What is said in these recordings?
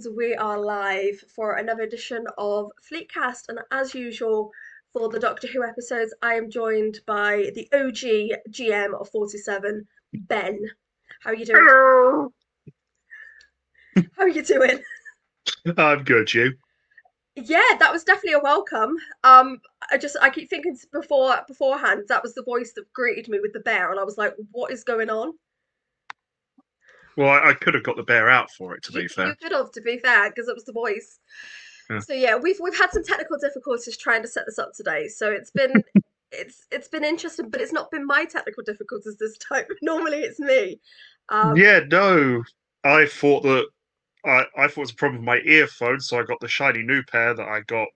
And we are live for another edition of Fleetcast. And as usual, for the Doctor Who episodes, I am joined by the OG GM of 47, Ben. How are you doing? Hello. How are you doing? I'm good, you. Yeah, that was definitely a welcome. I keep thinking beforehand that was the voice that greeted me with the bear, and I was like, what is going on? Well, I could have got the bear out for it, to be You fair. could have, to be fair, because it was the voice. Yeah. So yeah, we've had some technical difficulties trying to set this up today. So it's been interesting, but it's not been my technical difficulties this time. Normally it's me. Um, Yeah, no. I thought that I thought it was a problem with my earphones, so I got the shiny new pair that I got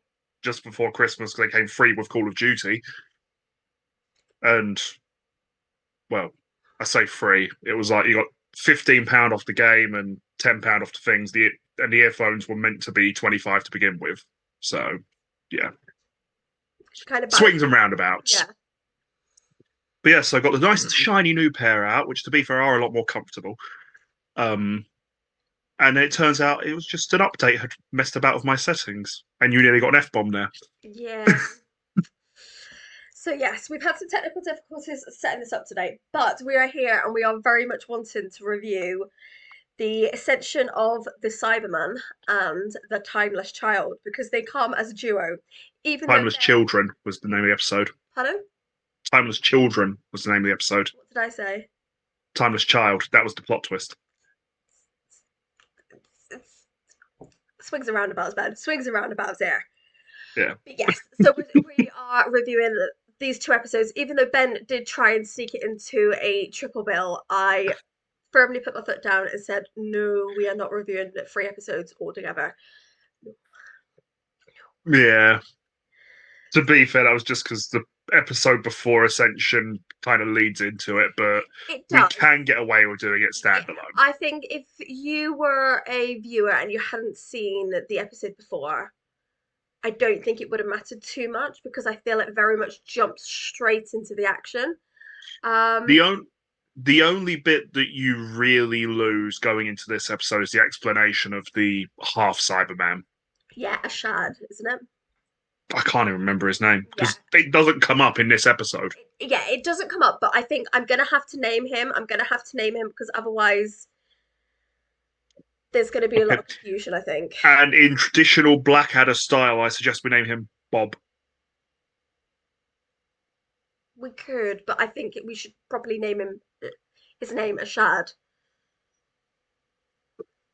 just before Christmas because they came free with Call of Duty. And well, I say free. It was like you got £15 off the game and £10 off the things. The earphones were meant to be 25 to begin with. So yeah, Kind of swings balance. and roundabouts. Yeah. But yeah, so I got the nice shiny new pair out, which to be fair are a lot more comfortable. Um, and it turns out it was just an update had messed about with my settings, and you nearly got an F bomb there. Yeah. So yes, we've had some technical difficulties setting this up today, but we are here and we are very much wanting to review the Ascension of the Cyberman and the Timeless Child because they come as a duo, even though Timeless they're. Children was the name of the episode. Pardon? Timeless Children was the name of the episode. What did I say? Timeless Child, that was the plot twist. It's swings and roundabouts, Ben. Swings and roundabouts here. Yeah. But yes, so we are reviewing these two episodes. Even though Ben did try and sneak it into a triple bill, I firmly put my foot down and said, no, we are not reviewing the three episodes altogether. Yeah. To be fair, that was just because the episode before Ascension kind of leads into it, but It we does. can get away with doing it Yeah, standalone. I think if you were a viewer and you hadn't seen the episode before, I don't think it would have mattered too much because I feel it very much jumps straight into the action. The Um, only the only bit that you really lose going into this episode is the explanation of the half Cyberman. yeah, a shad, isn't it? I can't even remember his name Yeah, because it doesn't come up in this episode. yeah, it doesn't come up, but I think I'm gonna have to name him. I'm gonna have to name him because otherwise there's gonna be a lot Okay. of confusion, I think. And in traditional Blackadder style, I suggest we name him Bob. We could, but I think we should probably name him his name Ashad.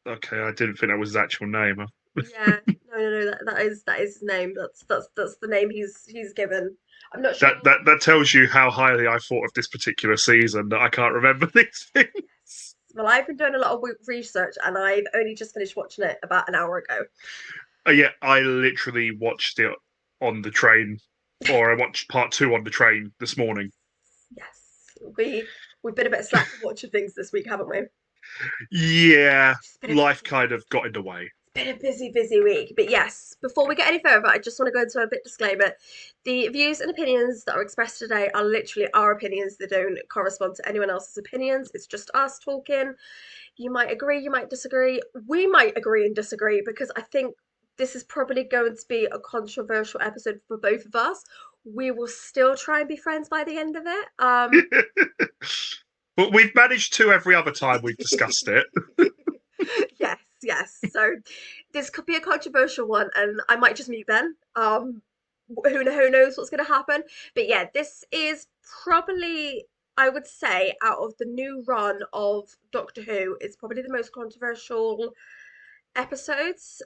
Okay, I didn't think that was his actual name. Yeah, no, that is his name. That's the name he's given. I'm not sure. That tells you how highly I thought of this particular season that I can't remember these things. Well, I've been doing a lot of research and I've only just finished watching it about an hour ago. Yeah, I literally watched it on the train, or I watched part two on the train this morning. Yes, we've been a bit slack with watching things this week, haven't we? Yeah, It's been a life busy kind of got in the way. been a busy, busy week. But yes, before we get any further, I just want to go into a bit disclaimer. The views and opinions that are expressed today are literally our opinions. They don't correspond to anyone else's opinions. It's just us talking. You might agree, you might disagree. We might agree and disagree because I think this is probably going to be a controversial episode for both of us. We will still try and be friends by the end of it. But we've managed to every other time we've discussed it. Yes, yes. So this could be a controversial one, and I might just mute Ben. Who knows what's going to happen? But yeah, this is probably, I would say, out of the new run of Doctor Who, it's probably the most controversial episodes.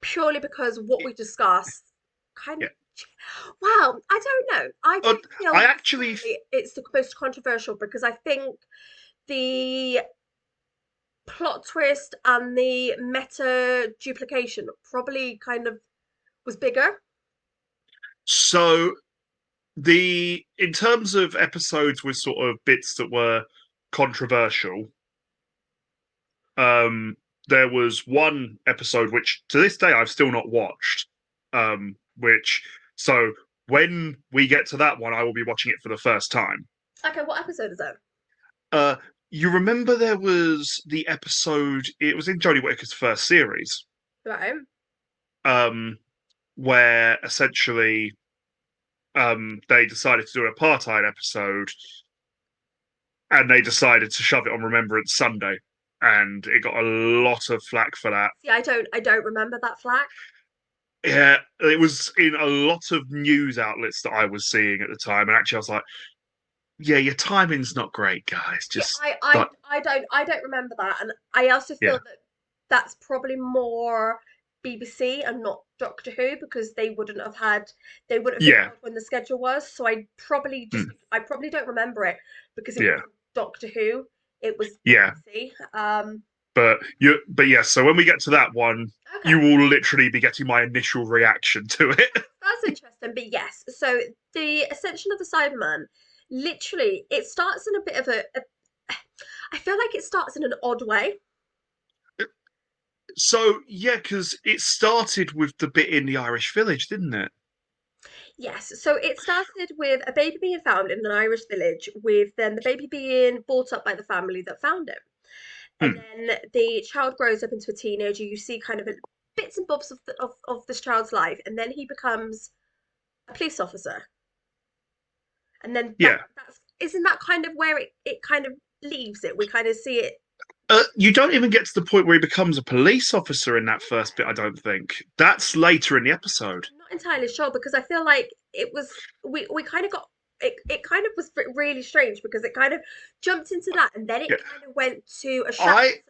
Purely because what we discussed kind Yeah. of. Wow, I don't know. I Uh, don't feel I actually, necessarily it's the most controversial because I think the plot twist and the meta duplication probably kind of was bigger. so in terms of episodes with sort of bits that were controversial, um, there was one episode which to this day I've still not watched. Which so when we get to that one, I will be watching it for the first time. Okay, what episode is it? Uh, you remember there was the episode, it was in Jodie Whittaker's first series, Right. um, where essentially they decided to do an apartheid episode and they decided to shove it on Remembrance Sunday. And it got a lot of flack for that. See, I don't remember that flag. Yeah, it was in a lot of news outlets that I was seeing at the time. And actually, I was like, yeah, your timing's not great, guys. Yeah, Just, I, I, but I don't remember that, and I also feel yeah, that that's probably more BBC and not Doctor Who because they wouldn't have been yeah, told when the schedule was. So mm, I probably don't remember it because it yeah, wasn't Doctor Who, it was yeah. BBC. But yeah, so when we get to that one, you Okay, will literally be getting my initial reaction to it. that's interesting. But yes, so the Ascension of the Cyberman, literally, it starts in a bit of a I feel like it starts in an odd way. So yeah, because it started with the bit in the Irish village, didn't it? Yes, so it started with a baby being found in an Irish village, with then the baby being brought up by the family that found him. And Hmm. then the child grows up into a teenager. You see kind of bits and bobs of this child's life, and then he becomes a police officer. And then Yeah. that's isn't that kind of where it kind of leaves it? We kind of see it. You don't even get to the point where he becomes a police officer in that first bit, I don't think. That's later in the episode. I'm not entirely sure because I feel like it was we kind of got it kind of was really strange because it kind of jumped into that and then it Yeah. kind of went to a shadow. I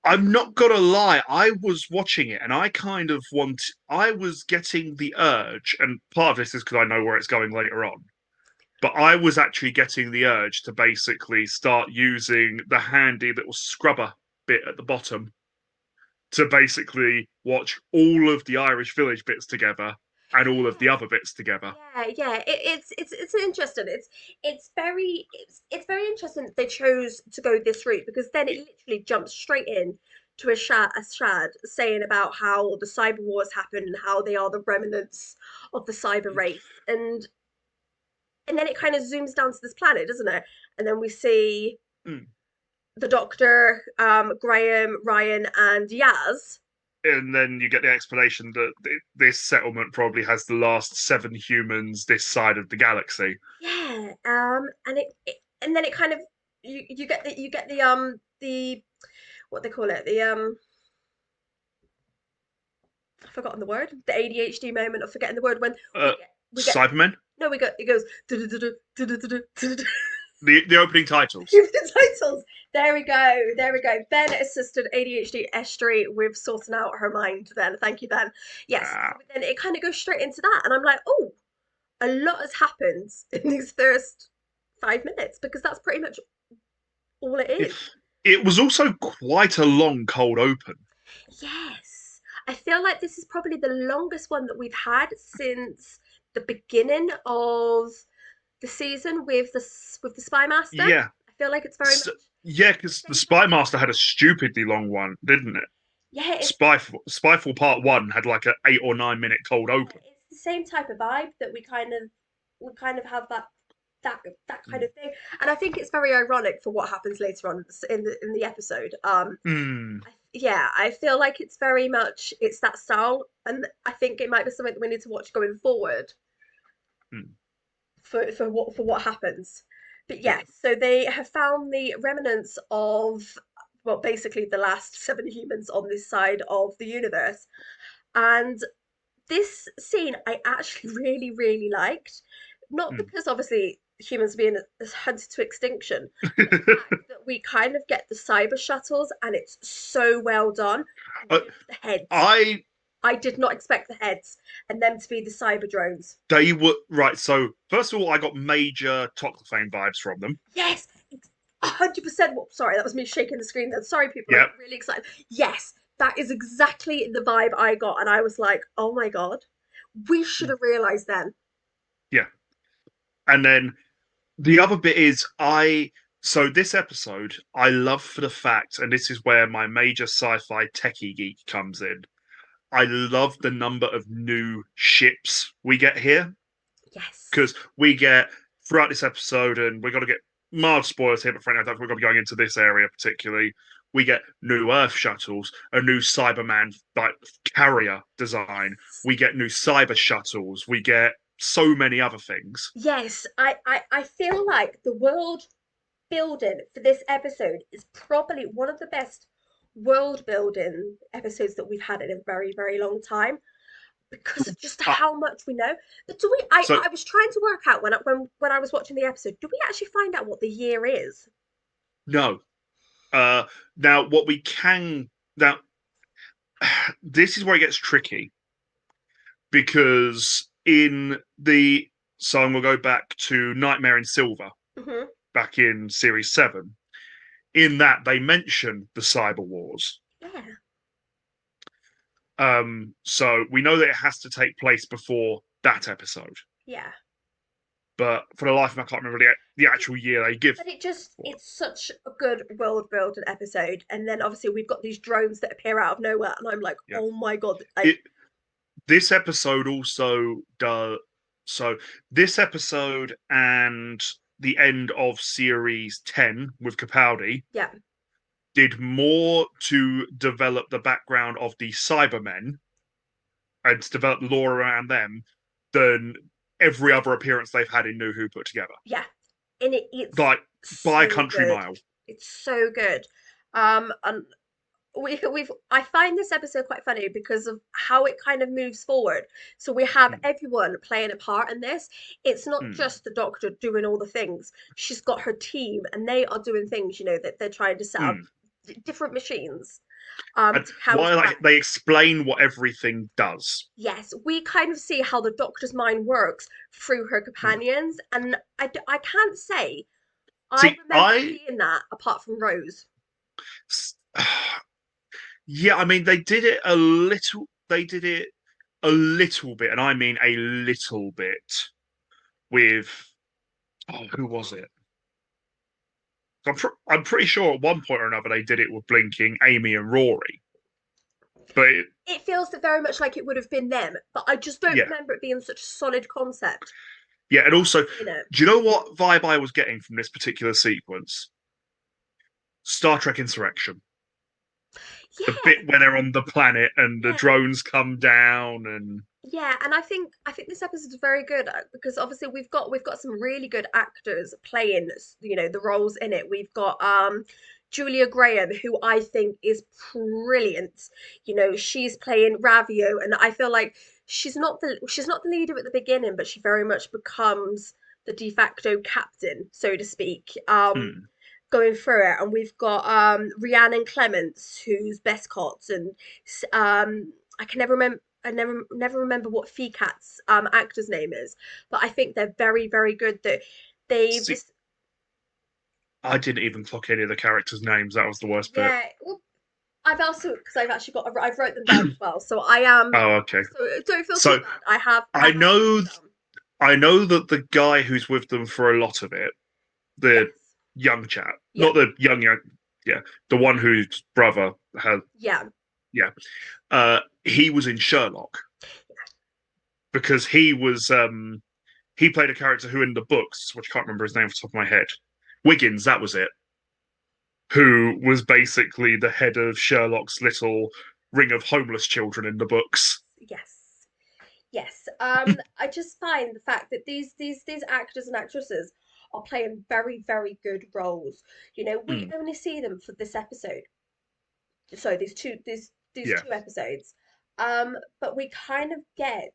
I'm not gonna lie, I was watching it and I was getting the urge, and part of this is because I know where it's going later on, but I was actually getting the urge to basically start using the handy little scrubber bit at the bottom to basically watch all of the Irish Village bits together and all of the Yeah. other bits together. Yeah. It's interesting. It's very interesting that they chose to go this route because then it literally jumps straight in to a shad saying about how the cyber wars happen and how they are the remnants of the cyber race and then it kind of zooms down to this planet, doesn't it? And then we see Mm. the Doctor, Graham, Ryan, and Yaz. And then you get the explanation that this settlement probably has the last 7 humans this side of the galaxy. Yeah, and and then it kind of you get the what they call it I've forgotten the word, the ADHD moment of forgetting the word when Uh, we get Cybermen, no we got it goes the opening titles. the titles. There we go. Ben assisted ADHD Estri with sorting out her mind. Then thank you, Ben. Yes. Uh, So then it kind of goes straight into that, and I'm like, oh, a lot has happened in these first 5 minutes because that's pretty much all it it, is. it was also quite a long cold open. Yes. I feel like this is probably the longest one that we've had since the beginning of the season with the Spy Master. Yeah, I feel like it's very much so, yeah, because the the same type Spy of vibe. Master had a stupidly long one, didn't it? Yeah, Spyfall Part One had like a 8 or 9 minute cold open. it's the same type of vibe that we kind of have that kind Mm. of thing. And I think it's very ironic for what happens later on in the episode. Mm. Yeah, I feel like it's very much it's that style, and I think it might be something that we need to watch going forward Mm. for what happens. But Yeah. yes, so they have found the remnants of well, basically the last 7 humans on this side of the universe, and this scene I actually really liked, not Mm. because obviously humans being hunted to extinction, but the fact that we kind of get the cyber shuttles and it's so well done Uh, with the heads. I I did not expect the heads and them to be the cyber drones. They were right. So first of all, I got major Toclafane vibes from them. Yes, 100%. Sorry, that was me shaking the screen then. Sorry, people, I Yeah, got really excited. Yes, that is exactly the vibe I got, and I was like, oh my god, we should have realised then. yeah. And then the other bit is so this episode I love for the fact, and this is where my major sci-fi techie geek comes in. I love the number of new ships we get here Yes. because we get throughout this episode, and we're gonna get mild spoilers here, but frankly, I don't think we're going to be going into this area particularly. We get new Earth shuttles, a new Cyberman like carrier design. We get new cyber shuttles. We get so many other things. Yes, I feel like the world building for this episode is probably one of the best world building episodes that we've had in a very, very long time because of just Uh, how much we know. But do we? I so I was trying to work out when I was watching the episode. Do we actually find out what the year is? no. Uh, now what we can now this is where it gets tricky because in the so we'll go back to Nightmare in Silver Hmm. back in series 7. In that they mention the cyber wars. Yeah, So we know that it has to take place before that episode, yeah. but for the life of me, I can't remember the actual year they give But it just, for it. it's such a good world building episode. And then obviously we've got these drones that appear out of nowhere, and I'm like, Yeah, oh my God, it this episode also does so. This episode and the end of series 10 with Capaldi yeah, did more to develop the background of the Cybermen and to develop the lore around them than every other appearance they've had in New Who put together. yeah. And it's Like by a so country good. mile. It's so good. And we've I find this episode quite funny because of how it kind of moves forward. So we have Mm, everyone playing a part in this. It's not mm, just the doctor doing all the things. She's got her team and they are doing things, that they're trying to set up mm. different machines And to why counteract. they explain what everything does. Yes, we kind of see how the doctor's mind works through her Mm. companions, and I can't say I See, remember seeing that apart from Rose. yeah, I mean they did it a little. They did it a little bit, and I mean a little bit with who was it? I'm pretty sure at one point or another they did it with Blinking, Amy, and Rory. But It feels very much like it would have been them, but I just don't yeah, remember it being such a solid concept yeah, and after also, seeing it. do you know what vibe I was getting from this particular sequence? Star Trek Insurrection. The Yeah, bit when they're on the planet and the yeah, drones come down and yeah, and I think this episode is very good because obviously we've got some really good actors playing the roles in it. We've got Julia Graham, who I think is brilliant. She's playing Ravio, and I feel like she's not the leader at the beginning, but she very much becomes the de facto captain, so to speak. hmm, Going through it, and we've got Rhiannon Clements, who's Bestcott, and I can never remember. I never remember what Fleetcast's actor's name is, but I think they're very, very good. That they've see, just I didn't even clock any of the characters' names. That was the worst bit. yeah. Well, I've also because I've actually I've wrote them down as well. So I am. Oh, okay. So don't feel too So bad. I have I I have written know them down. I know that the guy who's with them for a lot of it, the Yes. young chap, Yeah. not the young, yeah, the one whose brother had, Yeah. yeah, he was in Sherlock because he played a character who in the books, which I can't remember his name off the top of my head, Wiggins, that was it, who was basically the head of Sherlock's little ring of homeless children in the books. Yes. Yes. I just find the fact that these actors and actresses are playing very, very good roles. We Mm, only see them for this episode. So these yeah, two episodes. But we kind of get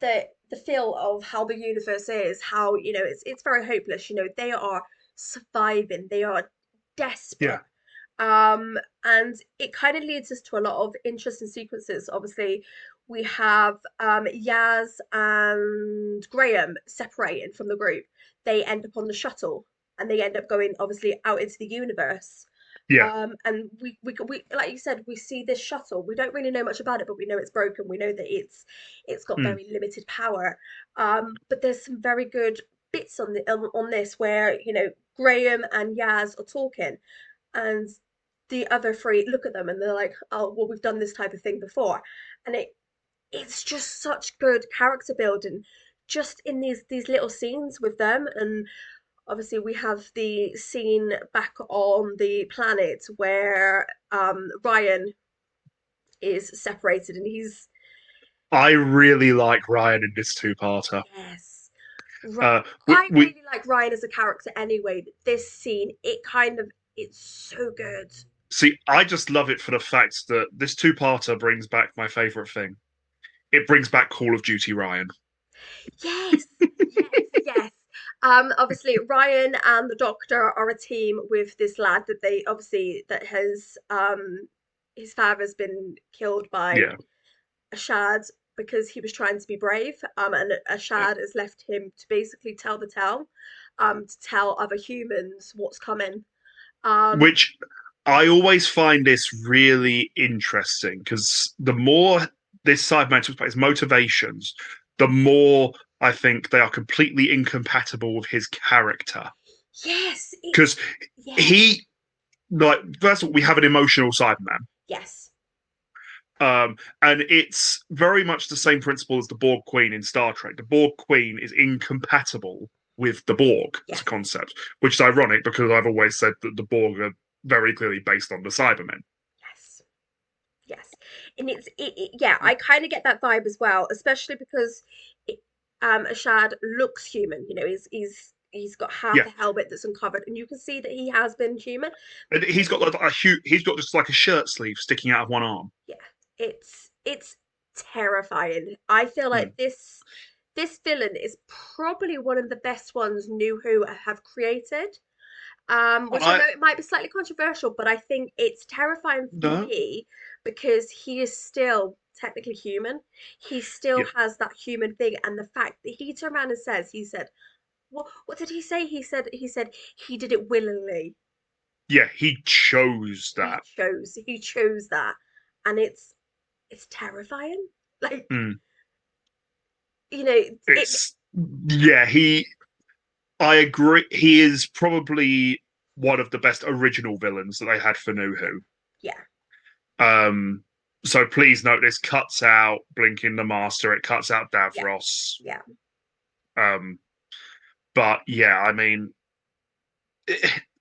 the feel of how the universe is, how, it's very hopeless. They are surviving, they are yeah, desperate. And it kind of leads us to a lot of interesting sequences. Obviously, we have Yaz and Graham separating from the group. They end up on the shuttle and they end up going obviously out into the universe. yeah, And we like you said, we see this shuttle. We don't really know much about it, but we know it's broken. We know that it's got mm, very limited power. But there's some very good bits on this where Graham and Yaz are talking, and the other three look at them and they're like, "Oh, well, we've done this type of thing before," and it's just such good character building, just in these little scenes with them, and obviously we have the scene back on the planet where Ryan is separated and he's I really like Ryan in this two-parter. yes. Uh, we, I we really like Ryan as a character anyway. This scene, it's so good. see. I just love it for the fact that this two-parter brings back my favorite thing. It brings back Call of Duty Ryan. Yes, yes. Obviously Ryan and the Doctor are a team with this lad that they obviously that has his father's been killed by Yeah, a shad because he was trying to be brave. And a yeah. shad has left him to basically tell the tale, to tell other humans what's coming. Um, Which I always find this really interesting because the more this Cyberman talks about his motivations, the more I think they are completely incompatible with his character. yes, it's Because yes, he, like, first of all, we have an emotional Cyberman. yes, And it's very much the same principle as the Borg Queen in Star Trek. The Borg Queen is incompatible with the Borg as a yes, concept, which is ironic because I've always said that the Borg are very clearly based on the Cybermen. yes. Yes, and yeah, I kind of get that vibe as well, especially because it, Ashad looks human. You know, he's got half Yeah, a helmet that's uncovered, and you can see that he has been human. and But he's got like a huge, he's got just like a shirt sleeve sticking out of one arm. yeah, it's terrifying. I feel Hmm. like this villain is probably one of the best ones New Who have created. Which I I know it might be slightly controversial, but I think it's terrifying for no, me because he is still technically human. He still yeah, has that human thing, and the fact that he turned around and he said, what did he say? He said he did it willingly. yeah, he chose that. He chose that, and it's terrifying. Like, Hmm. you know, it, It's yeah, I agree. He is probably one of the best original villains that they had for New Who. yeah, Um, so please note this cuts out Blinking the Master. It cuts out yeah, Davros. yeah, Um, but yeah, I mean,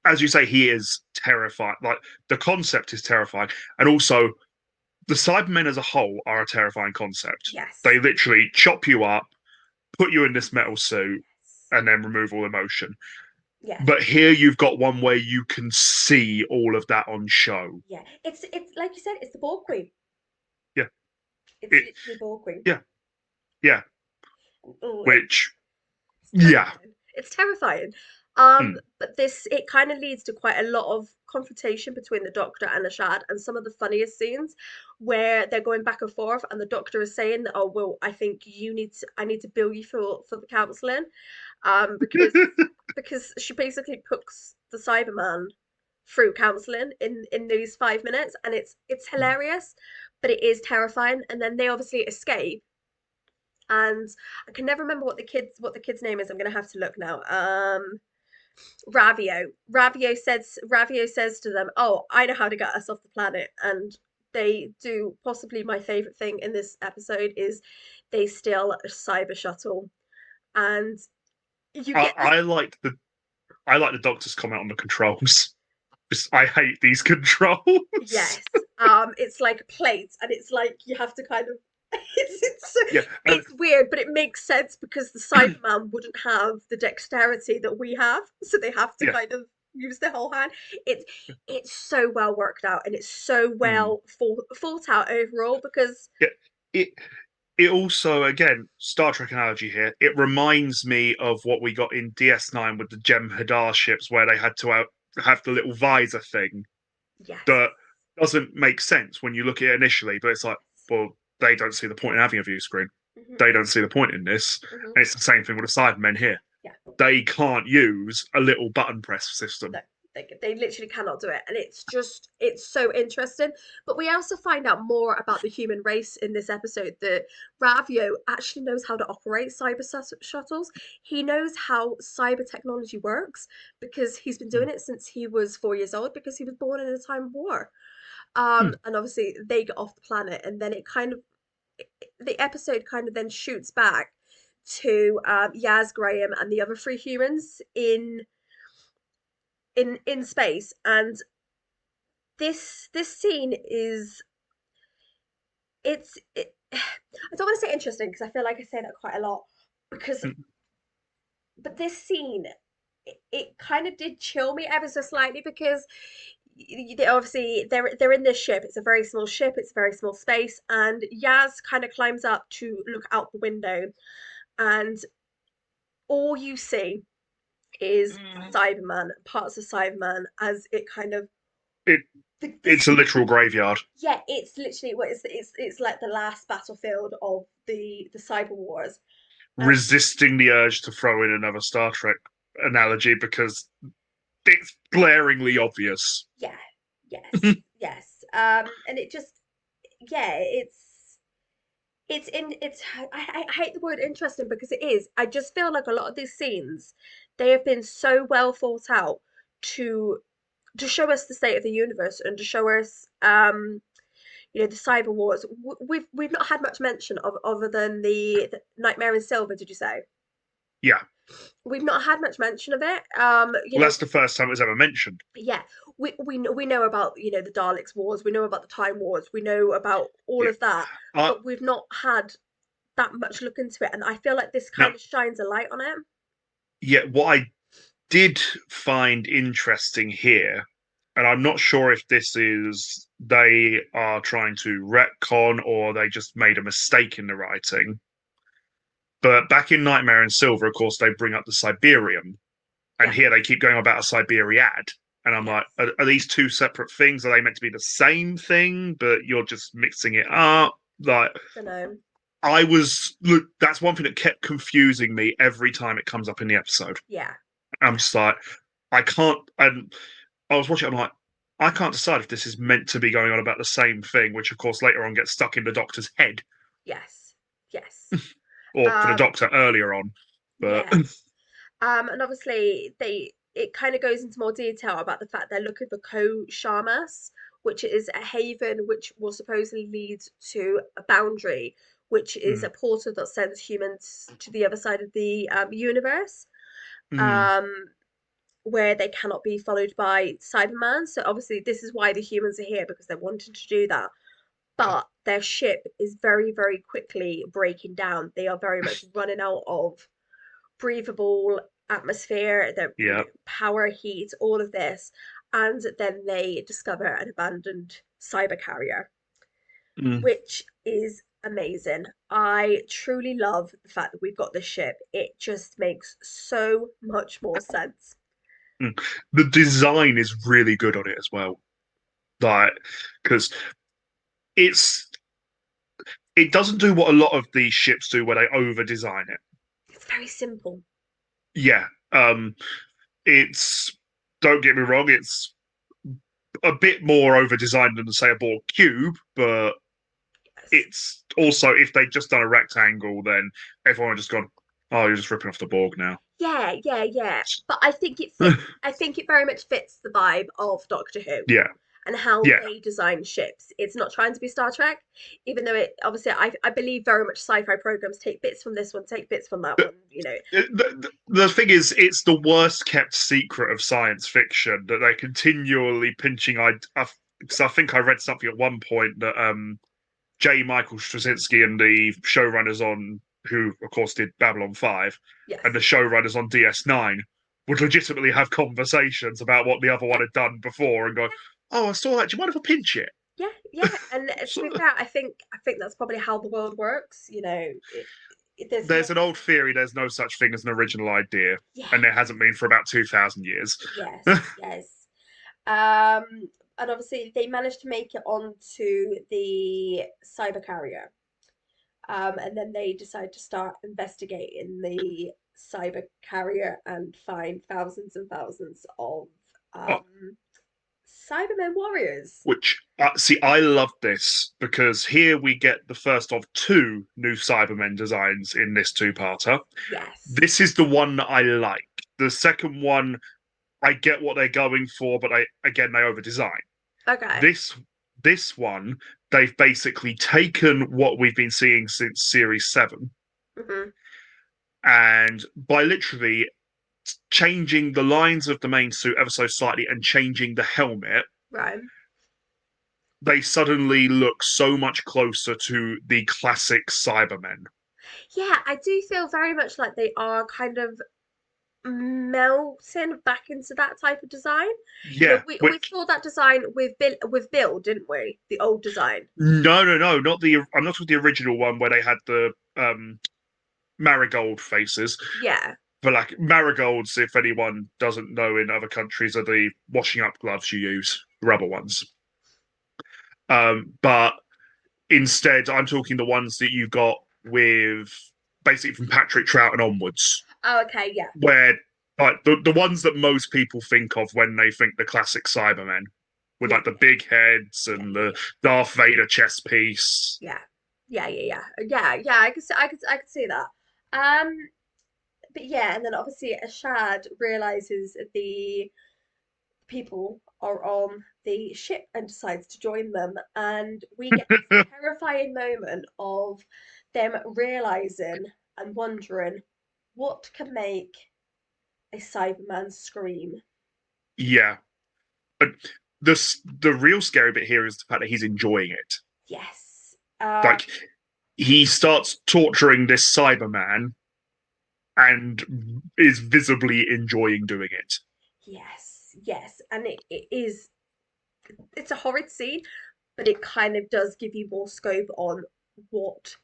as you say, he is terrifying. Like the concept is terrifying, and also the Cybermen as a whole are a terrifying concept. yes, They literally chop you up, put you in this metal suit, yes, and then remove all emotion. yes. But here you've got one where you can see all of that on show. Yeah. It's like you said, it's the ball queen. Yeah, It's it. literally ball queen. Yeah, yeah. Oh, Which, it's yeah. terrifying. It's terrifying. Hmm. But this it kind of leads to quite a lot of confrontation between the Doctor and Ashad, and some of the funniest scenes where they're going back and forth, and the Doctor is saying that, "Oh well, I need to bill you for the counselling, because she basically puts the Cyberman through counselling in these 5 minutes, and it's hilarious, but it is terrifying. And then they obviously escape, and I can never remember what the kid's name is. I'm gonna have to look now. Ravio. Ravio says to them, "Oh, I know how to get us off the planet." And they do possibly my favorite thing in this episode is they steal a cyber shuttle, and you I, get this. I like the I like the Doctor's comment on the controls. I hate these controls. Yes. It's like plates, and it's like you have to kind of Yeah, and it's weird, but it makes sense because the Cyberman wouldn't have the dexterity that we have, so they have to yeah. kind of use their whole hand. It's it's so well worked out, and it's so Hmm. well thought out overall because Yeah. It it also, again, Star Trek analogy here. It reminds me of what we got in DS9 with the Gem Hadar ships, where they had to have the little visor thing yes, that doesn't make sense when you look at it initially. But it's like, well, they don't see the point in having a view screen. hmm They don't see the point in this. hmm And it's the same thing with the Cybermen here. yeah. They can't use a little button press No, system. they literally cannot do it, and it's so interesting. But we also find out more about the human race in this episode. That Ravio actually knows how to operate shuttles. He knows how cyber technology works because he's been Hmm. doing it since he was 4 years old. Because he was born in a time of war. Hmm. And obviously they get off the planet, and then the episode kind of then shoots back to Yaz Graham and the other three humans in in space, and this scene is I don't want to say interesting because I feel like I say that quite a lot because Mm, but this scene it kind of did chill me ever so slightly because obviously they're in this ship. It's a very small ship. It's a very small space, and Yaz kind of climbs up to look out the window, and all you see is Cyberman, parts of Cyberman, as it kind of It this it's a literal graveyard, yeah, it's literally what it's like the last battlefield of the cyber wars, and resisting the urge to throw in another Star Trek analogy because it's glaringly obvious. yeah, yes, yes, and it just yeah, it's I hate the word interesting because it is. I just feel like a lot of these scenes they have been so well thought out to to show us the state of the universe and to show us the cyber wars. We've not had much mention of other than the Nightmare in Silver. Did you say? Yeah, We've not had much mention of it. well, that's the first time it was ever mentioned. Yeah, we know about the Daleks wars. We know about the Time Wars. We know about all Yeah. of that, Uh, but we've not had that much look into it, and I feel like this Now, kind of shines a light on it. yeah, what I did find interesting here, and I'm not sure if this is they are trying to retcon or they just made a mistake in the writing. But back in Nightmare in Silver, of course, they bring up the Siberium, and Yeah, here they keep going about a Siberiad. And I'm like, yes, are these two separate things? Are they meant to be the same thing, but you're just mixing it up? Like, don't know. look, that's one thing that kept confusing me every time it comes up in the episode. Yeah, I'm yeah, just like, I can't, and I was watching, I'm like, I can't decide if this is meant to be going on about the same thing, which of course later on gets stuck in the doctor's head, yes, yes. or for the Um, doctor earlier on. But yeah. And obviously they it kind of goes into more detail about the fact they're looking for Shamas, which is a haven which will supposedly lead to a boundary, which is a mm, portal that sends humans to the other side of the universe, mm, um, where they cannot be followed by Cyberman. So obviously this is why the humans are here because they're wanting to do that. But their ship is very, very quickly breaking down. They are very much running out of breathable atmosphere, yeah, power, heat, all of this. And then they discover an abandoned cyber carrier, mm, which is amazing. I truly love the fact that we've got this ship. It just makes so much more sense. mm. The design is really good on it as well. Like, because it's it doesn't do what a lot of these ships do, where they over design it. It's very simple. Yeah, it's don't get me wrong, it's a bit more over designed than say a Borg cube, but Yes. it's also if they'd just done a rectangle, then everyone would just gone, "Oh, you're just ripping off the Borg now." Yeah, yeah, yeah. But I think it fits. I think it very much fits the vibe of Doctor Who Yeah, and how yeah. they design ships. It's not trying to be Star Trek, even though it obviously I believe very much sci-fi programs take bits from this one, take bits from that The, one, you know. the thing is, it's the worst kept secret of science fiction that they're continually pinching. Because I think I read something at one point that J. Michael Straczynski and the showrunners on, who of course did Babylon 5, and the Yes. showrunners on DS9 would legitimately have conversations about what the other Yeah, one had done before and go, "Oh, I saw that. Do you mind if I pinch it?" yeah, yeah. And to be So, fair, I think that's probably how the world works, there's there's no an old theory there's no such thing as an original idea, yeah, and there hasn't been for about 2,000 years. yes, yes. Um and obviously they managed to make it onto the cyber carrier. And then they decide to start investigating the cyber carrier and find thousands and thousands of Oh, Cybermen warriors. which see, I love this because here we get the first of two new Cybermen designs in this two-parter. Yes. This is the one that I like. The second one, I get what they're going for, but they over design. Okay. This this one, they've basically taken what we've been seeing since series 7, Hmm. and by literally changing the lines of the main suit ever so slightly and changing the helmet, Right. they suddenly look so much closer to the classic Cybermen. Yeah, I do feel very much like they are kind of melting back into that type of design. You know, Yeah, we which saw that design with Bill, didn't we? The old design. no, not the. I'm not with the original one where they had the marigold faces. Yeah. But like marigolds, if anyone doesn't know, in other countries are the washing up gloves you use, rubber ones. But instead, I'm talking the ones that you got with basically from Patrick Trout and onwards, Oh, okay, yeah. where like the ones that most people think of when they think the classic Cybermen, with Yeah, like the big heads yeah, and yeah, the yeah. Darth Vader chest piece. Yeah. Yeah, yeah, yeah. Yeah, yeah, I could see that. Um, but yeah, and then obviously Ashad realizes the people are on the ship and decides to join them. And we get this terrifying moment of them realizing and wondering what can make a Cyberman scream. Yeah, but the real scary bit here is the fact that he's enjoying it. Yes. Like he starts torturing this Cyberman and is visibly enjoying doing it. Yes, yes. And it is, it's a horrid scene, but it kind of does give you more scope on what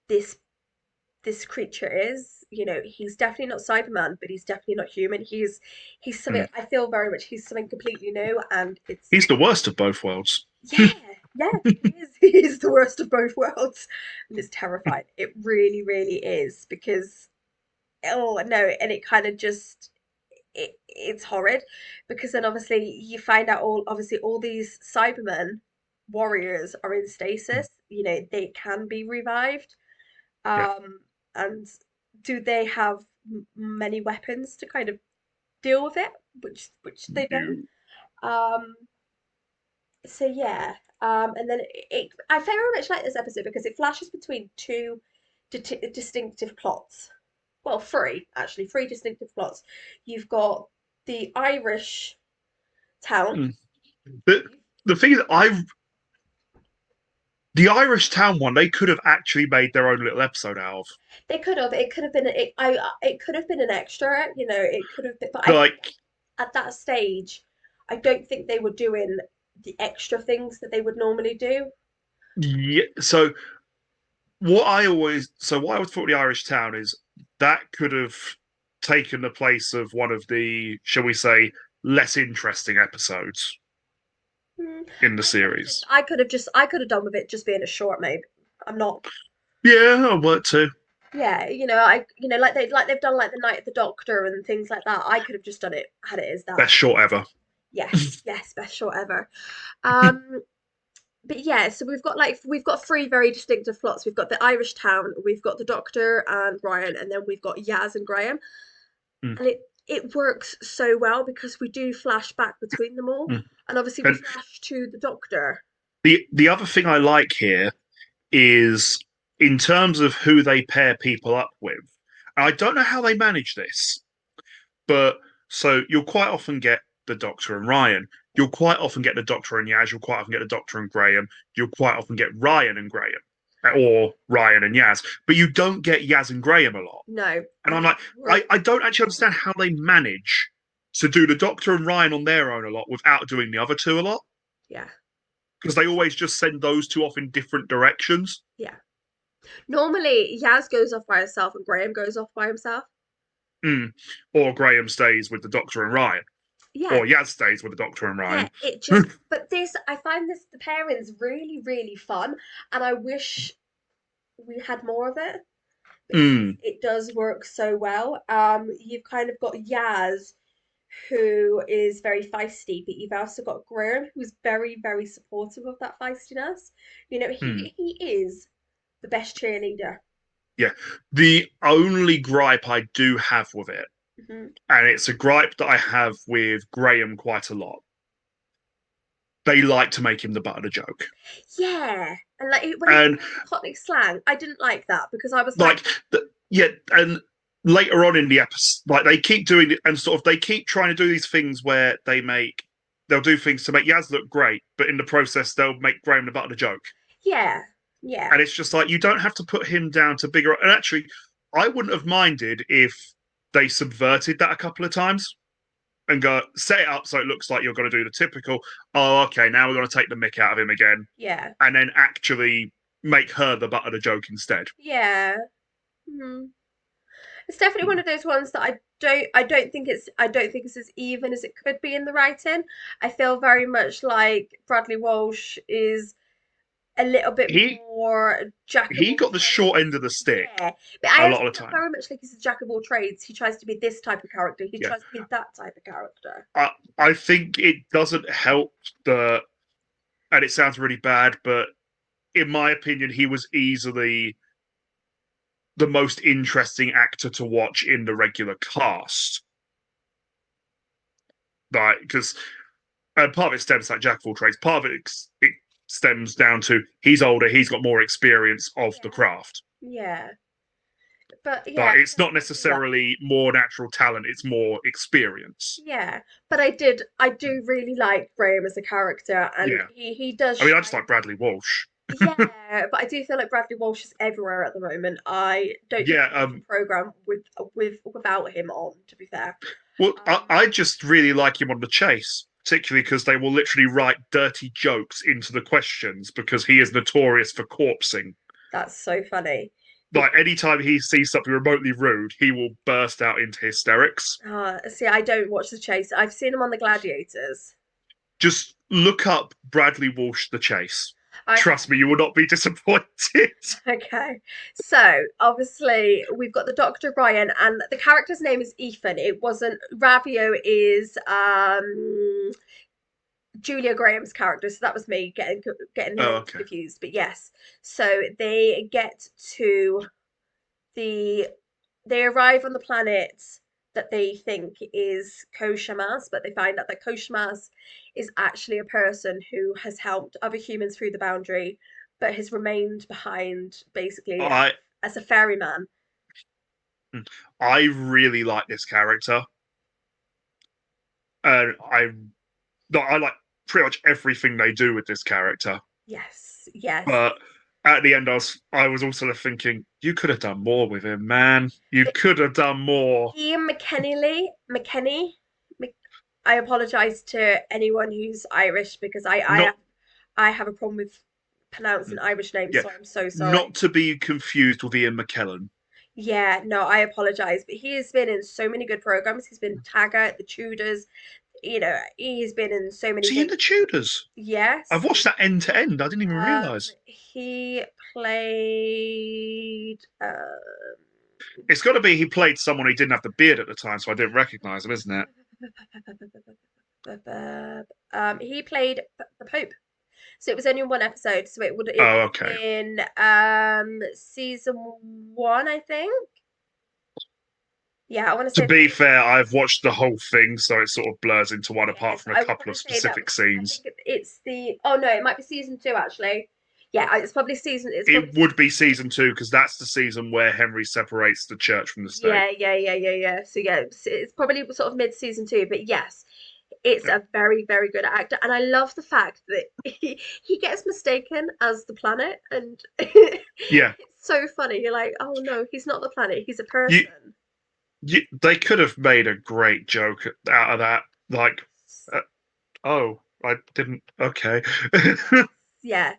this this creature is. You know, he's definitely not Cyberman, but he's definitely not human. He's something, Mm. I feel very much he's something completely new, and it's He's the worst of both worlds. yeah, yeah, he is. He is the worst of both worlds, and it's terrifying. It really, really is because oh no, and it kind of just it's horrid because then obviously you find out all these Cybermen warriors are in stasis. You know, they can be revived. Yeah. Um, and do they have many weapons to kind of deal with it? Which they don't. You. Um, so yeah. And then I very much like this episode because it flashes between two distinctive plots. Well, three actually, three distinctive plots. You've got the Irish town. Mm. But the thing is, the Irish town one, they could have actually made their own little episode out of. They could have. It could have been. It could have been an extra. You know, it could have been. But I think Like, at that stage, I don't think they were doing the extra things that they would normally do. yeah. So what I always thought the Irish town is that could have taken the place of one of the, shall we say, less interesting episodes Hmm. in the series. I could have done with it just being a short, maybe. I'm not. Yeah, I worked too. Yeah, like they've done like the Night of the Doctor and things like that. I could have just done it, had it as that. Best short ever. Yes, yes, best short ever. Um, but yeah, so we've got three very distinctive plots. We've got the Irish town, we've got the Doctor and Ryan, and then we've got Yaz and Graham. Mm, And it works so well because we do flash back between them all. mm. And obviously we And flash to the Doctor. the other thing I like here is in terms of who they pair people up with. I don't know how they manage this, but so you'll quite often get the Doctor and Ryan. You'll quite often get the Doctor and Yaz. You'll quite often get the Doctor and Graham. You'll quite often get Ryan and Graham, or Ryan and Yaz. But you don't get Yaz and Graham a lot. No, And and I'm they like, work. I don't actually understand how they manage to do the Doctor and Ryan on their own a lot without doing the other two a lot. Yeah, Because they always just send those two off in different directions. yeah. Normally Yaz goes off by herself and Graham goes off by himself. Mm. Or Graham stays with the Doctor and Ryan. Yeah, Or Yaz stays with the Doctor and yeah. Ryan. It just, but this, I find this the pairings really, really fun, and I wish we had more of it because Mm. it does work so well. You've kind of got Yaz, who is very feisty, but you've also got Graham, who's very, very supportive of that feistiness. You know, Mm. he is the best cheerleader. Yeah. The only gripe I do have with it, Hmm. and it's a gripe that I have with Graham quite a lot, they like to make him the butt of the joke. Yeah, and like when he And started the Cockney slang, I didn't like that because I was like, like, yeah, and later on in the episode, like they keep doing it, and sort of they keep trying to do these things where they'll do things to make Yaz look great, but in the process they'll make Graham the butt of the joke. Yeah, yeah, And it's just like you don't have to put him down to bigger. And actually, I wouldn't have minded if they subverted that a couple of times and go set it up so it looks like you're going to do the typical. Oh, okay, now we're going to take the mick out of him again, yeah, and then actually make her the butt of the joke instead. yeah. Hmm. It's definitely one of those ones that I don't think it's as even as it could be in the writing. I feel very much like Bradley Walsh is a little bit He more jack of he all got the short trades. end of the stick Yeah, but I a also lot of the feel time. very much like he's a jack of all trades. He tries to be this type of character. He Yeah, tries to be that type of character. I think it doesn't help the, and it sounds really bad, but in my opinion, he was easily the most interesting actor to watch in the regular cast. Like, because part of it stems like jack of all trades. Part of it stems down to he's older, he's got more experience of the Yeah, craft. yeah, but yeah, Like, it's not I do like. necessarily more natural talent; it's more experience. Yeah, but I do really like Graham as a character, and Yeah, he does I mean, I just shine. like Bradley Walsh. Yeah, but I do feel like Bradley Walsh is everywhere at the moment. I don't think I Yeah, could watch a program without him on, to be fair. well, Um, I just really like him on the chase, particularly because they will literally write dirty jokes into the questions because he is notorious for corpsing. that's so funny. Like anytime he sees something remotely rude, he will burst out into hysterics. See, I don't watch The Chase. I've seen him on The Gladiators. Just look up Bradley Walsh the chase. Okay. Trust me, you will not be disappointed. Okay, so obviously we've got the Dr. Ryan, and the character's name is Ethan. It wasn't Ravio is Julia Graham's character, so that was me getting the Oh, names okay. confused. But yes, so they get to the they arrive on the planet that they think is Koshamas, but they find out that Koshamas is actually a person who has helped other humans through the boundary, but has remained behind basically I as a ferryman. I really like this character, and I like pretty much everything they do with this character. Yes, yes. But at the end, I was also thinking, you could have done more with him, man. You But could have done more. Ian McKenney, I apologize to anyone who's Irish because Not I have a problem with pronouncing Irish names, yeah, so I'm so not sorry. to be confused with Ian McKellen. Yeah, no, I apologize, but he has been in so many good programs. He's been Taggart, The Tudors. He's been in so many Is he in good. the Tudors? I've Yes. watched that end to end. I didn't even realise. He played. It's got to be he played someone who didn't have the beard at the time, so I didn't recognise him, isn't it? He played the Pope. So it was only one episode. So it would Oh, have okay. been season one, I think. Yeah, I want to To say be season fair, one. I've watched the whole thing, so it sort of blurs into one apart Yes, from a I want couple to of say that specific was. I think scenes. it's the. Oh no, it might be season two actually. Yeah, it's probably season. It's It probably would season be two. season two because that's the season where Henry separates the church from the state. Yeah, yeah, yeah, yeah, yeah. So yeah, it's probably sort of mid season two. But yes, it's a very, very good actor, and I love the fact that he gets mistaken as the planet, and Yeah, it's so funny. You're like, oh no, he's not the planet. He's a you, person. they could have made a great joke out of that. Like, uh, oh, I didn't. Okay. Yes, yeah.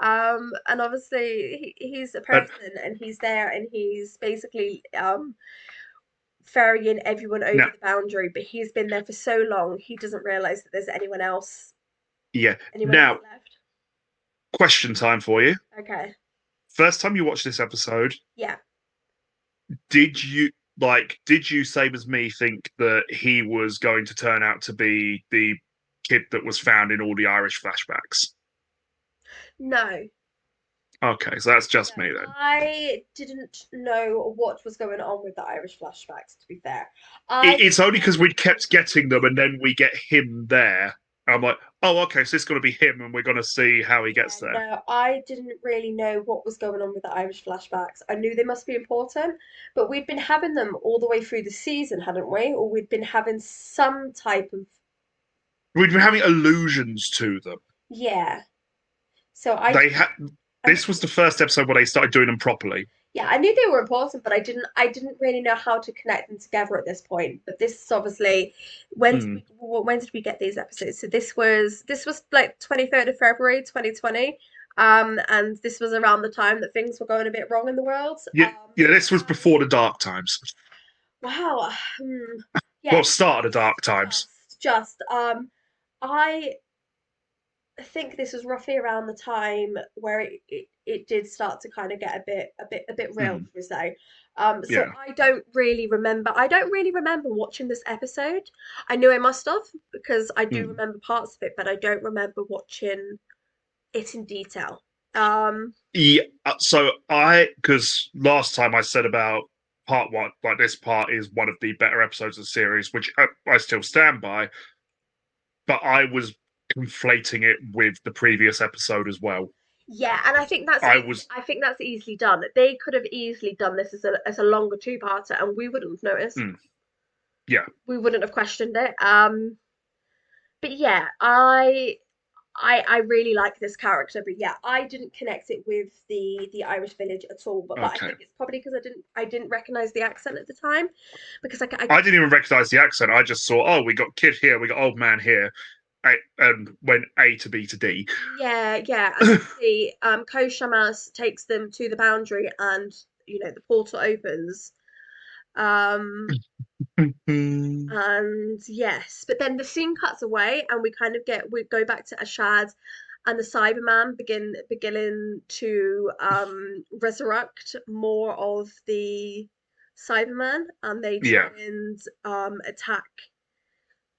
And obviously he's a And person, and he's there, and he's basically ferrying everyone over now, the boundary. But he's been there for so long, he doesn't realize that there's yeah. anyone else Now, left. question time for you. Okay. First time you watched this episode, Yeah. did you did you same as me think that he was going to turn out to be the kid that was found in all the Irish flashbacks? No. Okay, so that's No. just me then. I didn't know what was going on with the Irish flashbacks, to be fair. I It's just only thought because that we they kept getting them and then we get him there. And I'm like, oh, okay, so it's going to be him, and we're going to see how he Yeah, gets there. no, I didn't really know what was going on with the Irish flashbacks. I knew they must be important, but we'd been having them all the way through the season, hadn't we? Or we'd been having some type of, We've been having allusions to them. yeah. So They had I this didn't, was the first episode where they started doing them properly. yeah, I knew they were important, but I didn't really know how to connect them together at this point. But this is obviously, Mm. when did we get these episodes? So this was like 23rd of February 2020. And this was around the time that things were going a bit wrong in the world. Yeah, yeah. This was before the dark times. Wow. Well, Yeah, start of the dark times. I think this was roughly around the time where it did start to kind of get a bit real, Mm. shall we say. So Yeah. I don't really remember watching this episode. I knew I must have because I do Mm. remember parts of it, but I don't remember watching it in detail. Um, Yeah. So because last time I said about part one, like this part is one of the better episodes of the series, which I still stand by. But I was conflating it with the previous episode as well. yeah, and I was, I think that's easily done. They could have easily done this as a longer two-parter, and we wouldn't have noticed. mm, yeah, We wouldn't have questioned it. But yeah, I really like this character, but yeah, I didn't connect it with the Irish village at all. But I okay. think it's probably because I didn't recognize the accent at the time, because I didn't even recognize the accent. I just saw, oh, we got kid here, we got old man here, and went A to B to D. yeah, and obviously Ko Shamas takes them to the boundary, and the portal opens. Um, Mm, And yes, but then the scene cuts away, and we go back to Ashad and the Cyberman beginning to resurrect more of the Cyberman, and they try yeah, and attack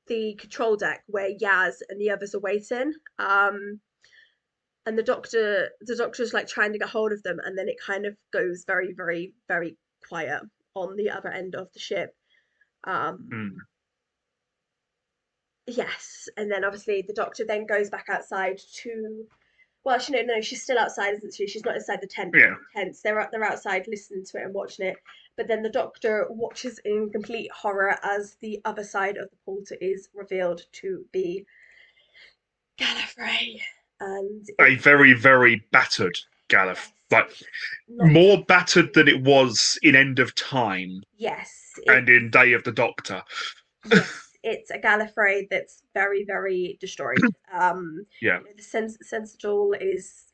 the control deck where Yaz and the others are waiting. And the doctor's like trying to get hold of them, and then it kind of goes very, very, very quiet on the other end of the ship. mm, Um, Yes, and then obviously the doctor then goes back outside to. Well, she no, she's still outside, isn't she? She's not inside the tent. yeah. The tents. They're outside listening to it and watching it. But then the doctor watches in complete horror as the other side of the portal is revealed to be Gallifrey, and A it's very, very battered yes, Galif, like it's not more battered than it was in End of Time yes, and in Day of the Doctor. yes, it's a Gallifrey that's very, very destroyed. Yeah. The Sentinel is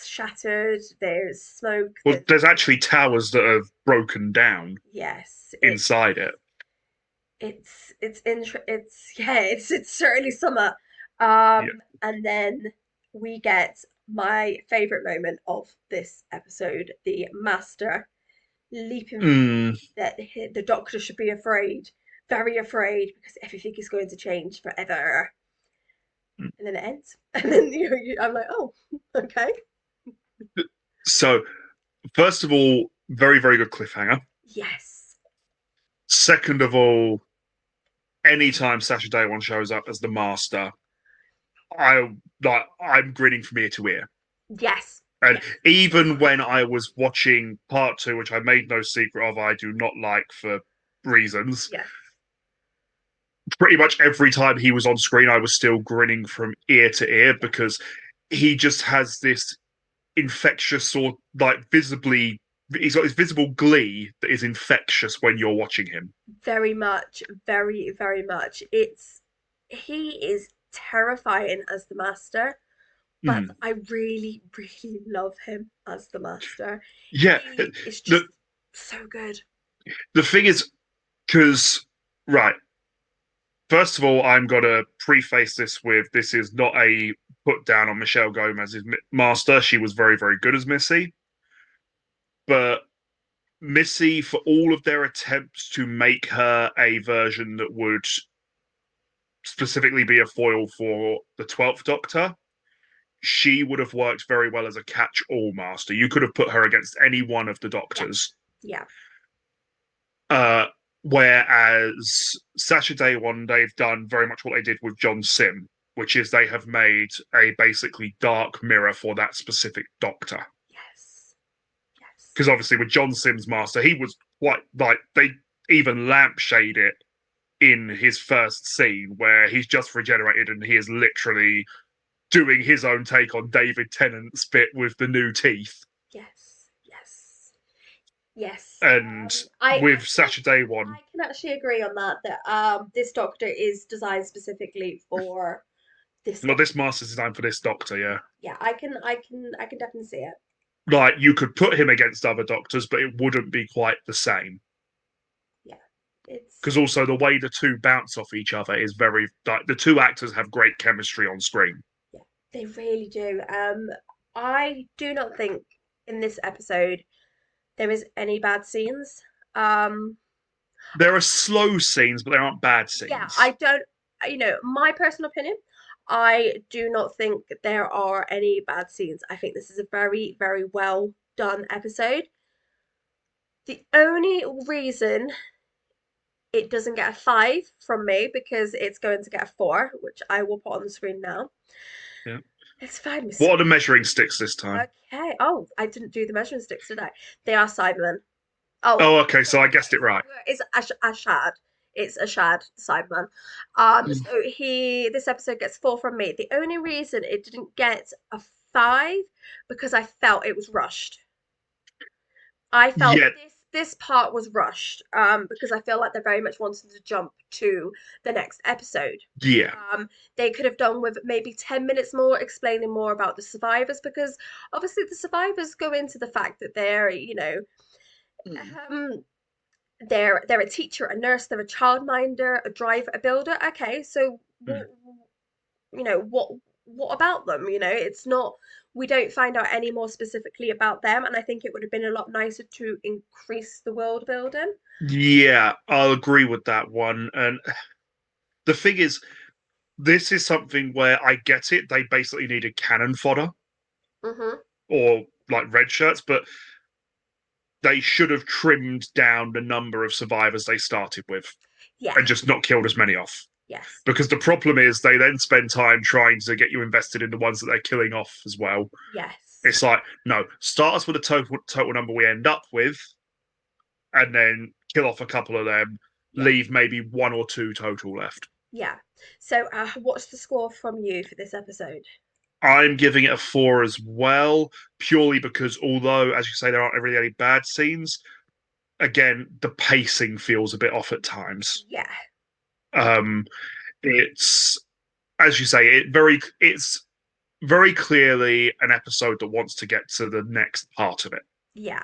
shattered. There's smoke. Well, There's there's actually towers that have broken down yes, inside it. it's certainly summer. Yeah. And then we get my favorite moment of this episode: the Master leaping Mm. that the Doctor should be afraid, very afraid, because everything is going to change forever. And then it ends, and then I'm like, oh, okay, So, first of all, very, very good cliffhanger. yes, Second of all, anytime Sasha Day One shows up as the master, I'm grinning from ear to ear. yes, And yes, even when I was watching part two, which I made no secret of, I do not like for reasons. yes, Pretty much every time he was on screen, I was still grinning from ear to ear yes. because he just has this infectious or like visibly he's got this visible glee that is infectious when you're watching him. Very much, very, very much. He is terrifying as the Master, but Mm. I really, really love him as the Master. Yeah, He is the just so good. the thing is, because right, first of all, I'm gonna preface this with this is not a put down on Michelle Gomez's master. She was very, very good as Missy, but Missy, for all of their attempts to make her a version that would specifically be a foil for the 12th Doctor, she would have worked very well as a catch-all master. You could have put her against any one of the Yeah, Doctors. yeah, Uh, Whereas Saturday One, they've done very much what they did with John Sim. which is they have made a basically dark mirror for that specific Doctor. Yes. Yes. Because obviously with John Sims' Master, he was quite like they even lampshade it in his first scene where he's just regenerated and he is literally doing his own take on David Tennant's bit with the new teeth. Yes. Yes. Yes. And I with can Saturday One, I can actually agree on that. That this Doctor is designed specifically for this well, Doctor. this master's designed for this Doctor, yeah. Yeah, I can definitely see it. Like you could put him against other Doctors, but it wouldn't be quite the same. Yeah, it's Because also the way the two bounce off each other is very like the two actors have great chemistry on screen. yeah, they really do. I do not think in this episode there is any bad scenes. Um, There are slow scenes, but there aren't bad yeah, I scenes. don't, my personal opinion, I do not think there are any bad scenes. I think this is a very, very well done episode. The only reason it doesn't get a 5 from me because it's going to get a 4, which I will put on the screen now. Yeah. It's fine with What are the measuring sticks this time? Okay. Oh, I didn't do the measuring sticks, did I? They are Cybermen. Oh, Oh, okay, so I sorry. guessed it right. It's Ashad. It's Ashad, Cyberman. So this episode gets 4 from me. The only reason it didn't get a 5 because I felt it was rushed. I felt Yeah, this part was rushed because I feel like they very much wanted to jump to the next episode. yeah. They could have done with maybe 10 minutes more explaining more about the survivors because obviously the survivors go into the fact that they're, Mm. um, they're a teacher, a nurse, they're a childminder, a driver, a builder. Okay, so Mm. what about them? It's not we don't find out any more specifically about them, and I think it would have been a lot nicer to increase the world building. Yeah, I'll agree with that one. And the thing is, this is something where I get it. They basically needed cannon fodder Hmm. or like red shirts, but they should have trimmed down the number of survivors they started with Yeah. and just not killed as many off. Yes. Because the problem is they then spend time trying to get you invested in the ones that they're killing off as well. Yes. It's like, no, start us with a total number we end up with, and then kill off a couple of them, Yeah. leave maybe one or two total left. Yeah. So, what's the score from you for this episode? I'm giving it a 4 as well, purely because although, as you say, there aren't really any bad scenes, again, the pacing feels a bit off at times. Yeah. Um, it's as you say, it's very clearly an episode that wants to get to the next part of it. Yeah.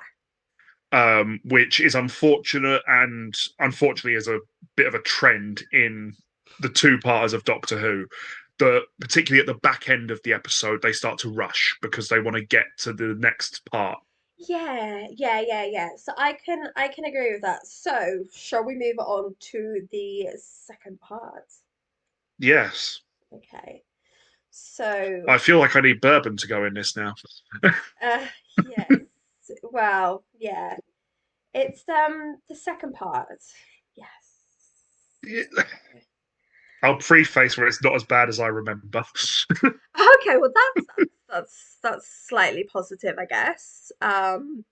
Which is unfortunate and unfortunately is a bit of a trend in the two parts of Doctor Who. Particularly at the back end of the episode, they start to rush because they want to get to the next part. Yeah, yeah, yeah, yeah. So I can agree with that. So, shall we move on to the second part? Yes, Okay. So, I feel like I need bourbon to go in this now. uh, yes. Well, yeah. It's the second part. Yes. I'll preface where it's not as bad as I remember. Okay, well that's slightly positive, I guess. I mean,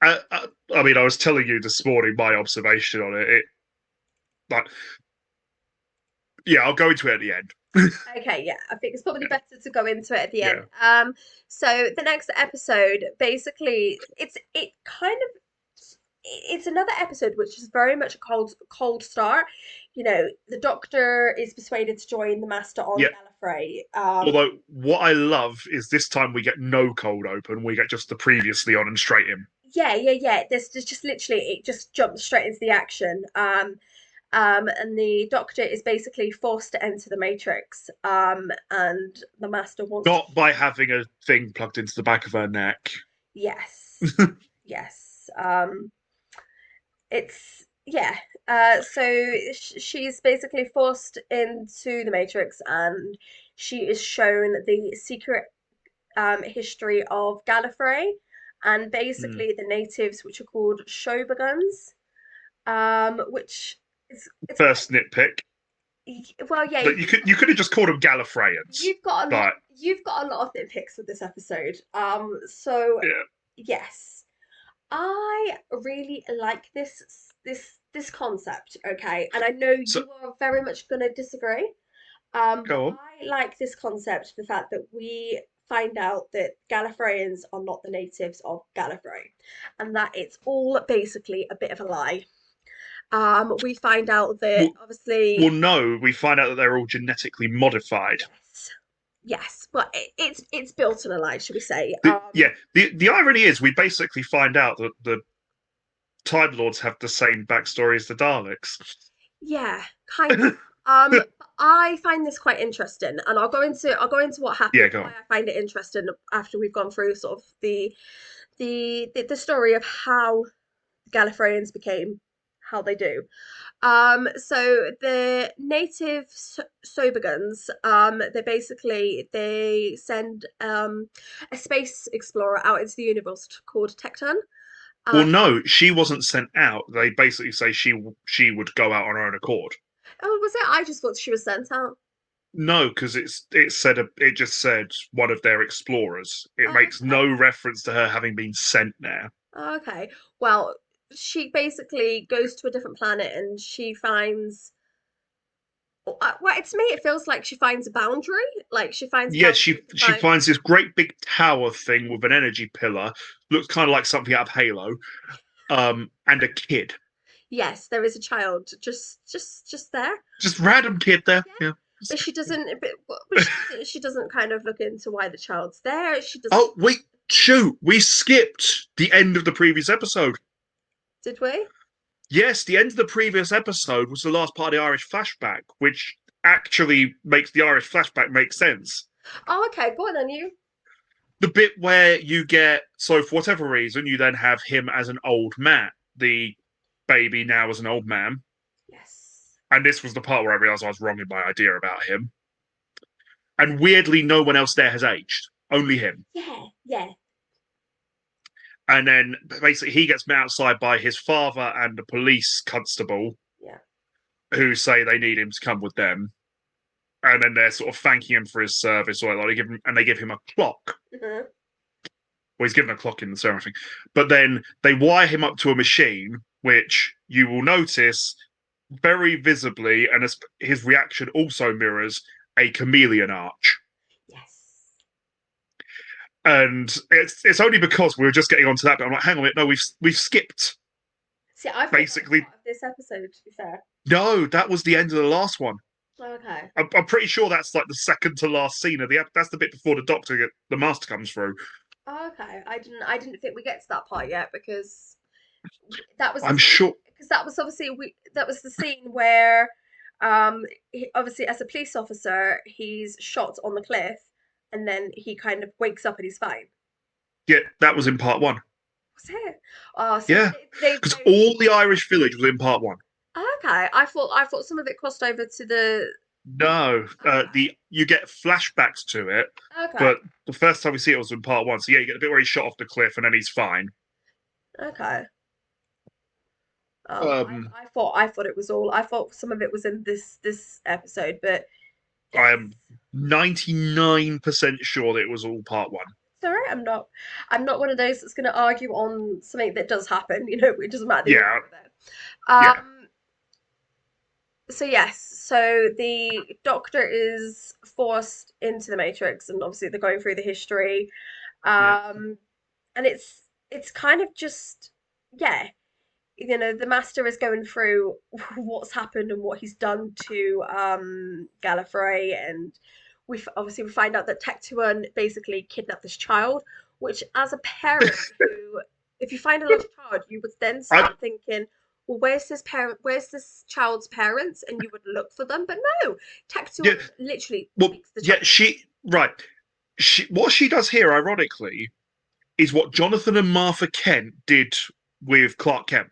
I was telling you this morning my observation on it. Like, yeah, I'll go into it at the end. Okay, yeah, I think it's probably better to go into it at the end. Yeah. So the next episode, basically, it's another episode which is very much a cold start. The Doctor is persuaded to join the Master on Yeah. Gallifrey. Although what I love is this time we get no cold open, we get just the previously on and straight in. Yeah, yeah, yeah. There's just literally it just jumps straight into the action. And the Doctor is basically forced to enter the Matrix. And the Master wants to. Not by having a thing plugged into the back of her neck. Yes, yes. It's yeah. So she's basically forced into the Matrix, and she is shown the secret history of Gallifrey, and Mm. basically the natives, which are called Shoberguns, which it's quite First nitpick. Well, yeah, That you could have just called them Gallifreyans. you've got a lot. But You've got a lot of nitpicks with this episode. So yeah, yes, I really like this concept. Okay, and I know so you are very much going to disagree. But go on. I like this concept, the fact that we find out that Gallifreyans are not the natives of Gallifrey, and that it's all basically a bit of a lie. We find out that Well, obviously, well, no, we find out that they're all genetically modified. yes, yes, but it's built on a lie, should we say? Yeah, the irony is we basically find out that the Time Lords have the same backstory as the Daleks. Yeah, kind of. But I find this quite interesting, and I'll go into what Yeah, happened, go why on. I find it interesting after we've gone through sort of the story of how Gallifreyans became how they do. So the native Soberguns, they send a space explorer out into the universe called Tecton. Well, Um, no, she wasn't sent out. They basically say she would go out on her own accord. oh, was it? I just thought she was sent out. No, because it just said one of their explorers. It Oh, makes okay. no reference to her having been sent there. Oh, okay. Well, she basically goes to a different planet and she finds. Well, to me, it feels like she finds a boundary. Like she finds a Yeah, boundary she to finds this great big tower thing with an energy pillar. Looks kind of like something out of Halo. And a kid, yes, there is a child just there. just random kid there. Yeah, Yeah. but she doesn't. But she doesn't kind of look into why the child's there. She doesn't. Oh wait, shoot, we skipped the end of the previous episode. Did we? Yes, the end of the previous episode was the last part of the Irish flashback, which actually makes the Irish flashback make sense. Oh, okay. Go on then, you. The bit where you get, so for whatever reason, you then have him as an old man, the baby now as an old man. Yes. And this was the part where I realised I was wrong in my idea about him. And weirdly, no one else there has aged, only him. Yeah. Yeah. And then basically he gets met outside by his father and a police constable Yeah. who say they need him to come with them. And then they're sort of thanking him for his service, or they give him a clock. Mhm. Well, he's given a clock in the ceremony, but then they wire him up to a machine, which you will notice very visibly, and his reaction also mirrors a chameleon arch. Yes. And it's only because we were just getting onto that, but I'm like, hang on a minute, no, we've skipped. See, I thought that was Basically, part of this episode. To be fair. no, that was the end of the last one. Okay. I'm pretty sure that's like the second to last scene of the episode. That's the bit before the master comes through. Okay. I didn't think we get to that part yet because that was the I'm scene sure. because that was obviously that was the scene where obviously as a police officer he's shot on the cliff and then he kind of wakes up and he's fine. Yeah, that was in part one. Was it? Oh, see, Yeah, because all the Irish village was in part one. okay. I thought some of it crossed over to the. No, Okay. the you get flashbacks to it, Okay. but the first time we see it was in part one. So yeah, you get the bit where he's shot off the cliff and then he's fine. Okay. Oh, I, Um, I thought I thought it was all. I thought some of it was in this episode, but yes. I am 99% sure that it was all part one. It's all right. I'm not one of those that's going to argue on something that does happen. It doesn't matter the order Yeah, of it. yeah, So yes, so the Doctor is forced into the Matrix, and obviously they're going through the history. yeah. Um, and it's kind of just yeah, the Master is going through what's happened and what he's done to Gallifrey, and we find out that Tectuan basically kidnapped this child, which as a parent who, if you find a lost child, you would then I, start thinking, well, where's this child's parents, and you would look for them, but no, yeah, Tectuan literally well, takes the yeah. child. Right. What she does here, ironically, is what Jonathan and Martha Kent did with Clark Kent.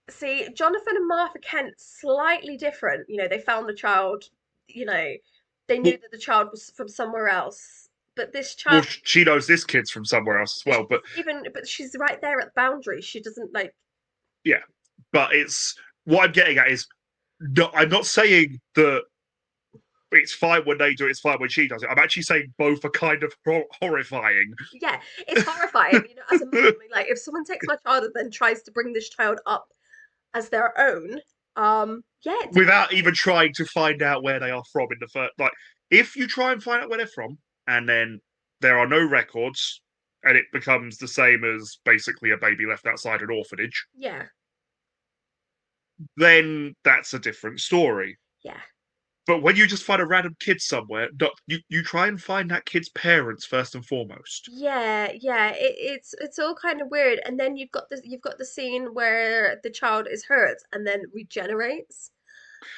See, Jonathan and Martha Kent slightly different. They found the child. You know, they Well, knew that the child was from somewhere else, but this well, child, she knows this kid's from somewhere else as well, but she's right there at the boundary. She doesn't like. yeah. But it's what I'm getting at is no, I'm not saying that it's fine when they do it, it's fine when she does it. I'm actually saying both are kind of horrifying. Yeah, it's horrifying. As a mum, like if someone takes my child and then tries to bring this child up as their own, yeah, it's Without horrifying. even trying to find out where they are from in the first. Like, if you try and find out where they're from, and then there are no records, and it becomes the same as basically a baby left outside an orphanage, Yeah, then that's a different story. yeah. But when you just find a random kid somewhere, you try and find that kid's parents first and foremost. Yeah, yeah, it's all kind of weird. And then you've got the scene where the child is hurt and then regenerates.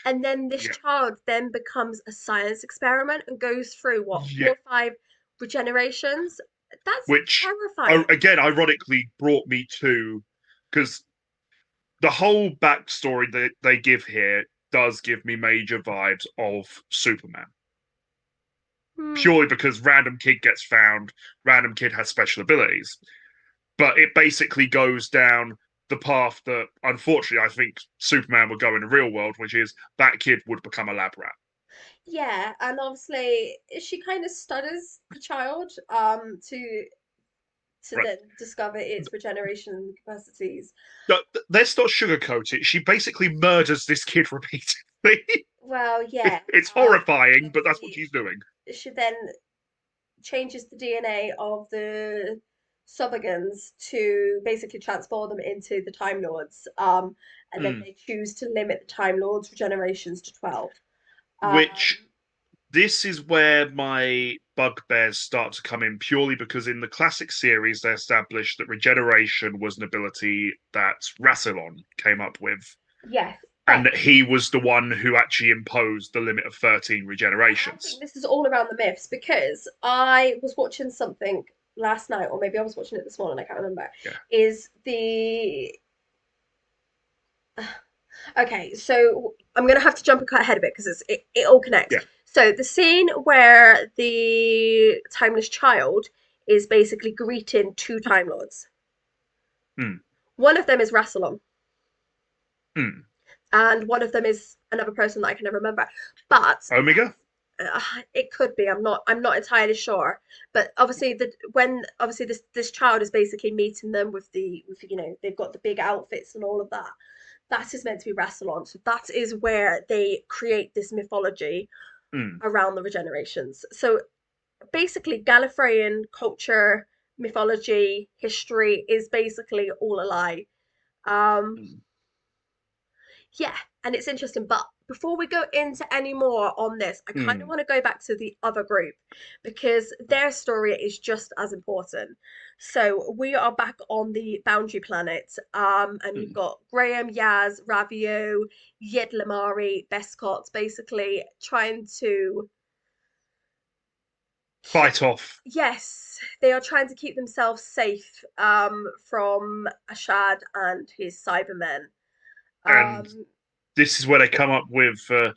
And then this Yeah, child then becomes a science experiment and goes through what, yeah. four or five regenerations? That's Which terrifying. again, ironically, brought me to because the whole backstory that they give here does give me major vibes of Superman. Hmm. Purely because random kid gets found, random kid has special abilities. But it basically goes down the path that unfortunately I think Superman would go in the real world, which is that kid would become a lab rat. Yeah, and obviously she kind of stutters the child to Right. then discover its regeneration capacities. No, let's not sugarcoat it. She basically murders this kid repeatedly. Well, yeah, It's and horrifying, but that's what obviously she's doing. she then changes the DNA of the Suburgans to basically transform them into the Time Lords. And then Mm. they choose to limit the Time Lords' regenerations to 12. Which Um, this is where my bugbears start to come in purely because in the classic series they established that regeneration was an ability that Rassilon came up with, yes, and but that he was the one who actually imposed the limit of 13 I think regenerations. this is all around the myths because I was watching something last night, or maybe I was watching it this morning, I can't remember. Yeah, Is the Okay, so I'm gonna have to jump ahead a bit because it all connects. yeah. So the scene where the timeless child is basically greeting two Time Lords. Mm, One of them is Rassilon, mm. and one of them is another person that I can never remember. But Omega? it could be. I'm not entirely sure. But obviously, this child is basically meeting them with they've got the big outfits and all of that. That is meant to be Rassilon. So that is where they create this mythology Mm, around the regenerations. So basically, Gallifreyan culture, mythology, history is basically all a lie. Um, mm, yeah, and it's interesting. But before we go into any more on this, I kind of mm, want to go back to the other group because their story is just as important. So we are back on the Boundary Planet, and you've mm. got Graham, Yaz, Ravio, Yed Lamari, Bescott, basically trying to keep. Fight off. Yes, they are trying to keep themselves safe from Ashad and his Cybermen. And Um, this is where they come up with a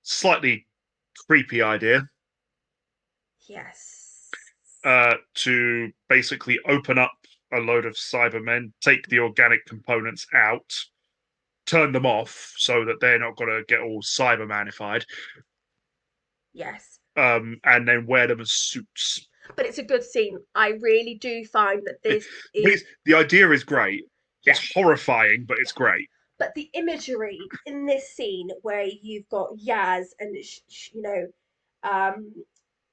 slightly creepy idea yes. to basically open up a load of Cybermen, take the organic components out, turn them off so that they're not going to get all Cybermanified, Yes. and then wear them as suits. But it's a good scene. I really do find that this is, The idea is great. yes, It's horrifying, but it's yes. great. But the imagery in this scene where you've got Yaz and, um,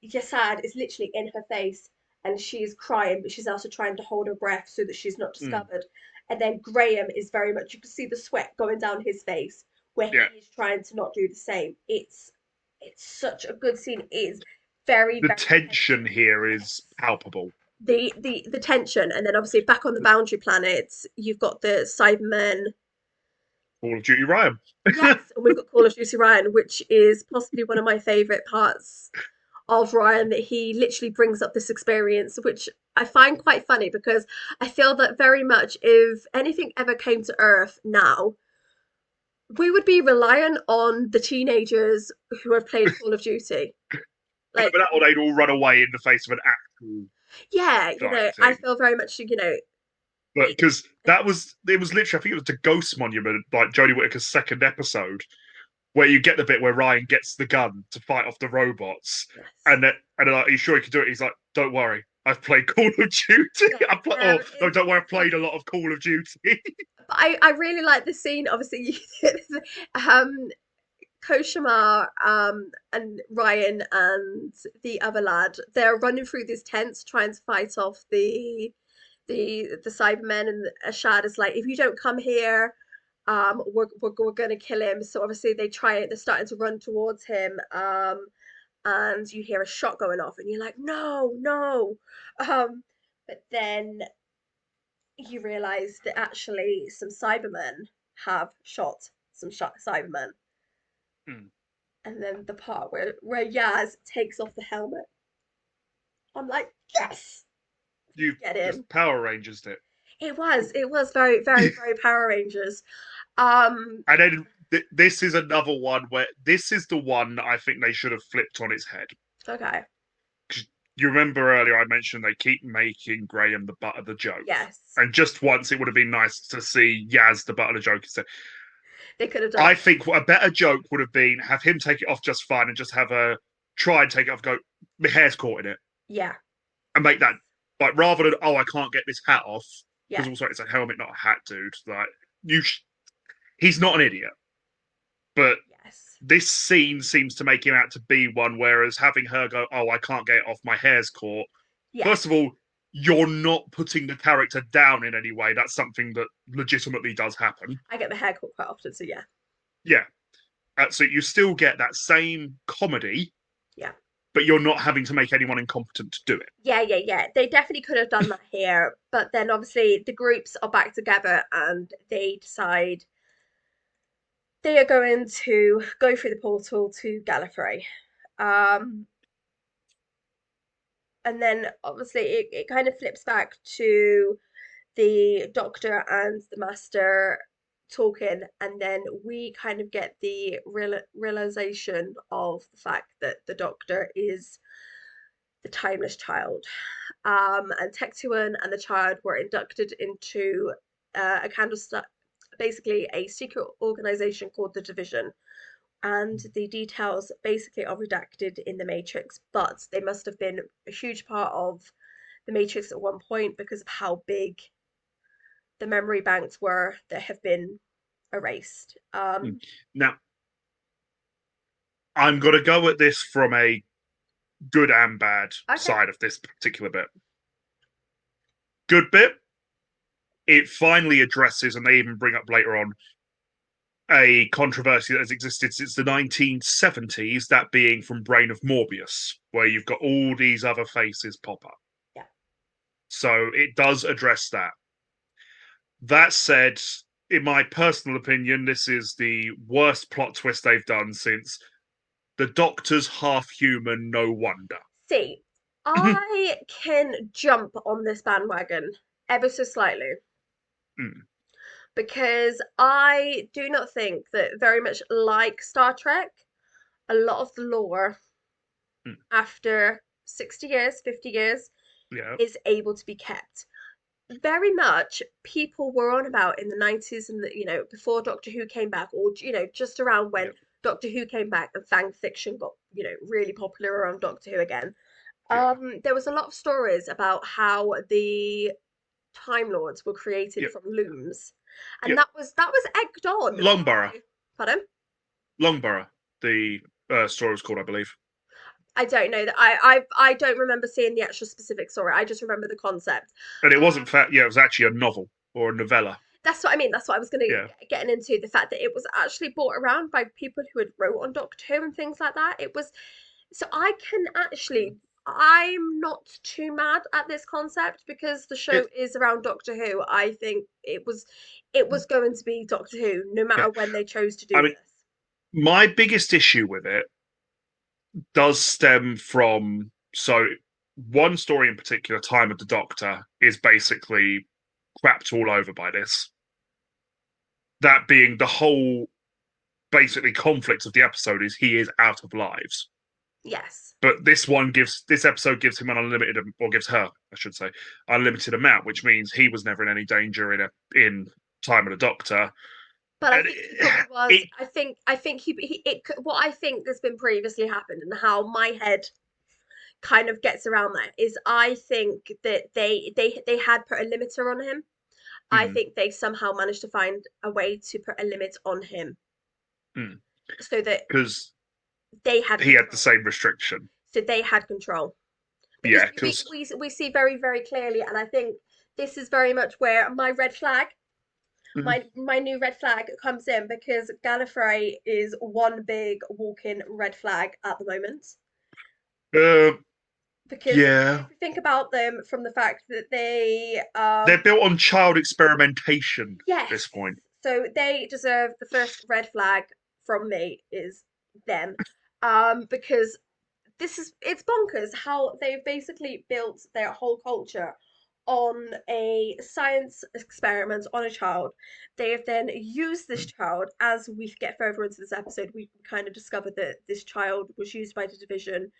Yasad is literally in her face and she's crying, but she's also trying to hold her breath so that she's not Mm, discovered. And then Graham is very much, you can see the sweat going down his face where he yeah, is trying to not do the same. It's such a good scene. It is very, the very tension tension. here is Yes. palpable. The tension, and then obviously back on the boundary planets, you've got the Cybermen. Call of Duty Ryan. Yes, and we've got Call of Duty Ryan, which is possibly one of my favourite parts of Ryan, that he literally brings up this experience, which I find quite funny because I feel that very much if anything ever came to Earth now, we would be reliant on the teenagers who have played Call of Duty. Either Like, that or they'd all run away in the face of an actual yeah, dying I thing. feel very much, But it, because it was literally, I think it was the Ghost Monument, like Jodie Whittaker's second episode, where you get the bit where Ryan gets the gun to fight off the robots, Yes. and they're like, "Are you sure you can do it?" He's like, "Don't worry, I've played Call of Duty. Yeah. Oh no, It's don't worry, I've played a lot of Call of Duty." but I really like the scene. Obviously, um, Koshimar, and Ryan and the other lad, they're running through these tents trying to fight off the Cybermen, and Ashad is like, if you don't come here, we're gonna kill him. So obviously they're starting to run towards him, and you hear a shot going off, and you're like, no, no, but then you realize that actually some Cybermen have shot some Cybermen. Hmm. And then the part where Yaz takes off the helmet, I'm like, yes, You get just him. Power Rangers it. It was very, very, very Power Rangers. And then this is another one where this is the one that I think they should have flipped on its head. Okay, 'Cause you remember earlier I mentioned they keep making Graham the butt of the joke. yes, And just once it would have been nice to see Yaz the butt of the joke instead. they could have done I that. think a better joke would have been have him take it off just fine and just have a try and take it off, go, my hair's caught in it, Yeah, and make that like rather than I can't get this hat off because yeah, also it's a helmet, not a hat, dude. Like you, he's not an idiot, but yes, this scene seems to make him out to be one. Whereas having her go, I can't get it off, my hair's caught. yeah. First of all, you're not putting the character down in any way. That's something that legitimately does happen. I get the haircut quite often, so yeah, Yeah. So you still get that same comedy, yeah. but you're not having to make anyone incompetent to do it. Yeah, yeah, yeah. They definitely could have done that here, but then obviously the groups are back together and they decide they are going to go through the portal to Gallifrey. Um, and then obviously it kind of flips back to the Doctor and the Master talking, and then we kind of get the realization of the fact that the Doctor is the timeless child. And Tectuan and the child were inducted into a candlestick, basically a secret organization called the Division. And the details basically are redacted in the Matrix, but they must have been a huge part of the Matrix at one point because of how big the memory banks were that have been erased. Now, I'm going to go at this from a good and bad Okay. side of this particular bit. Good bit, it finally addresses, and they even bring up later on, a controversy that has existed since the 1970s, that being from Brain of Morbius, where you've got all these other faces pop up. Yeah. So it does address that. That said, in my personal opinion, this is the worst plot twist they've done since the Doctor's half human, no wonder. See, I can jump on this bandwagon ever so slightly Mm, because I do not think that, very much like Star Trek, a lot of the lore mm, after 60 years, 50 years yeah, is able to be kept. Very much people were on about in the 90s and before Doctor Who came back, or just around yeah, when Doctor Who came back and fan fiction got really popular around Doctor Who again. yeah, There was a lot of stories about how the Time Lords were created yeah, from looms, and yeah. that was egged on Longborough, by, pardon. Longborough, the story was called, I believe. I don't know that I don't remember seeing the actual specific story. I just remember the concept. And it wasn't Um, fat. Yeah, it was actually a novel or a novella. that's what I mean. That's what I was going to Yeah, getting into, the fact that it was actually brought around by people who had wrote on Doctor Who and things like that. It was so I can actually. I'm not too mad at this concept because the show it. is around Doctor Who. I think it was going to be Doctor Who no Yeah, matter when they chose to I do mean, this. my biggest issue with it does stem from one story in particular, Time of the Doctor, is basically crapped all over by this. That being the whole basically conflict of the episode is he is out of lives. Yes. But this episode gives him an unlimited, or gives her, I should say, unlimited amount, which means he was never in any danger in Time of the Doctor. But I And think he probably was. it, I think what I think has been previously happened and how my head kind of gets around that is I think that they had put a limiter on him. I think they somehow managed to find a way to put a limit on him so that because they had he had the control. same restriction. So they had control because Yeah, because we see very very clearly, and I think this is very much where my red flag, my new red flag comes in because Gallifrey is one big walking red flag at the moment. uh, Because yeah, if you think about them from the fact that they they're built on child experimentation at yes, this point. so they deserve the first red flag from me is them. Because it's bonkers how they've basically built their whole culture on a science experiment on a child. They have then used this child as we get further into this episode. We kind of discovered that this child was used by the division,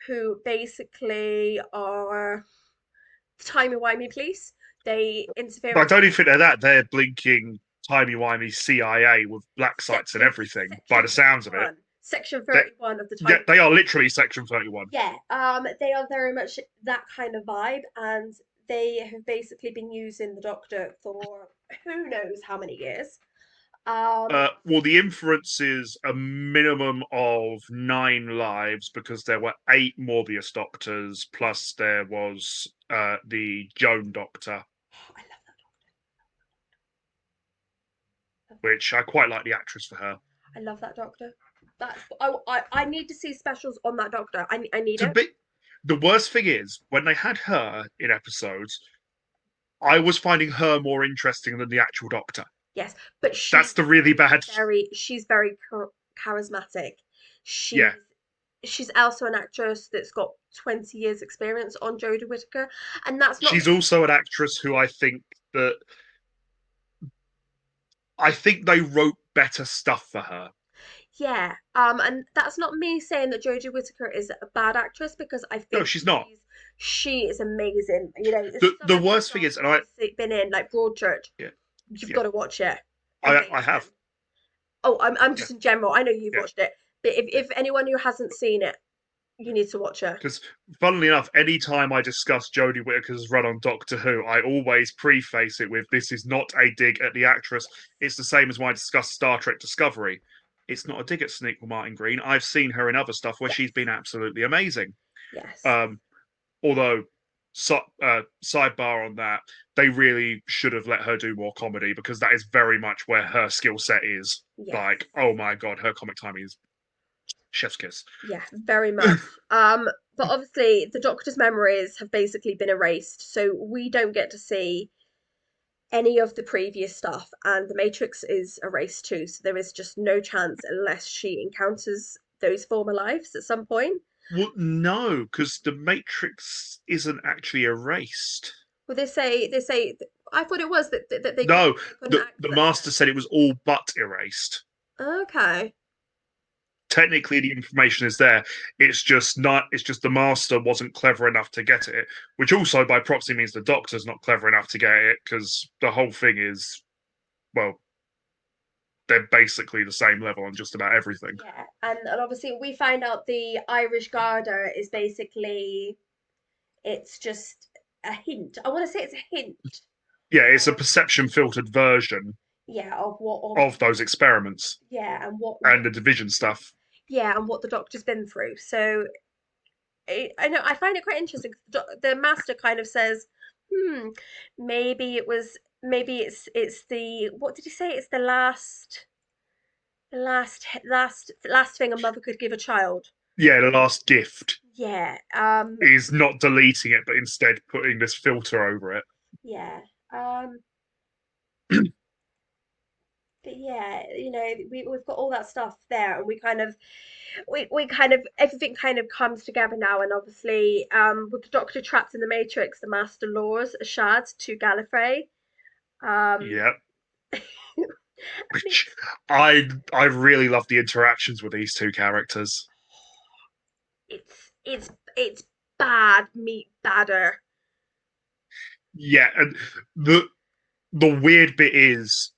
who basically are the timey-wimey police. They interfere But I into don't even things. think they're that. They're blinking timey-wimey CIA with black sites and Section everything, by Section the sounds of it. 31. Section They, 31 of the yeah, time. they are literally Section 31. Yeah, they are very much that kind of vibe, and they have basically been using the Doctor for who knows how many years. Um, Well, the inference is a minimum of 9 lives because there were 8 Morbius doctors, plus there was the Joan Doctor, I love that. which I quite like the actress for her. I love that Doctor. That's I need to see specials on that Doctor. I need To it. be, the worst thing is when they had her in episodes, I was finding her more interesting than the actual Doctor. Yes, but That's the really bad. she's very charismatic. Yeah, She's also an actress that's got 20 years experience on Jodie Whittaker, and that's not she's me. also an actress who that I think they wrote better stuff for her. Yeah, and that's not me saying that Jodie Whittaker is a bad actress because I No, think she's not. she is amazing. You know, some The of the worst thing stuff is, and I she's been in, like Broadchurch, yeah you've yeah got to watch it. I have Amazing. Oh, I'm yeah just in general. I know you've yeah watched it, but yeah if anyone who hasn't seen it, you need to watch it. because funnily enough, any time I discuss Jodie Whittaker's run on Doctor Who, I always preface it with this is not a dig at the actress. Yes, It's the same as when I discuss Star Trek Discovery. It's not a dig at Sneakle Martin Green. I've seen her in other stuff where yes, she's been absolutely amazing. yes, Um, Although, sidebar on that, they really should have let her do more comedy because that is very much where her skill set is. yes. Like, oh my god, her comic timing is chef's kiss. Yeah, very much. But obviously the Doctor's memories have basically been erased, so we don't get to see any of the previous stuff, and the Matrix is erased too, so there is just no chance unless she encounters those former lives at some point. Well, no, because the Matrix isn't actually erased. Well, they say I thought it was that No, they couldn't the access Master it. said it was all but erased. Okay. Technically, the information is there. It's just not. It's just the Master wasn't clever enough to get it, which also by proxy means the Doctor's not clever enough to get it because the whole thing is well, they're basically the same level on just about everything. Yeah, and obviously we find out the Irish Garda is basically it's just a hint. I want to say it's a hint Yeah, it's a of perception filtered version yeah of what of those experiments yeah and and the division stuff. yeah and what the Doctor's been through. So I know I find it quite interesting. 'Cause the Master kind of says, hmm, maybe it's the what did he say? It's the last thing a mother could give a child. Yeah, the last gift Yeah, is not deleting it, but instead putting this filter over it. yeah. Um, but yeah, we've got all that stuff there, and we kind of everything kind of comes together now, and obviously, with the Doctor trapped in the Matrix, the Master lures Shad to Gallifrey. Um, Yeah, I mean, which I really love the interactions with these two characters. it's bad meat badder. Yeah, and the weird bit is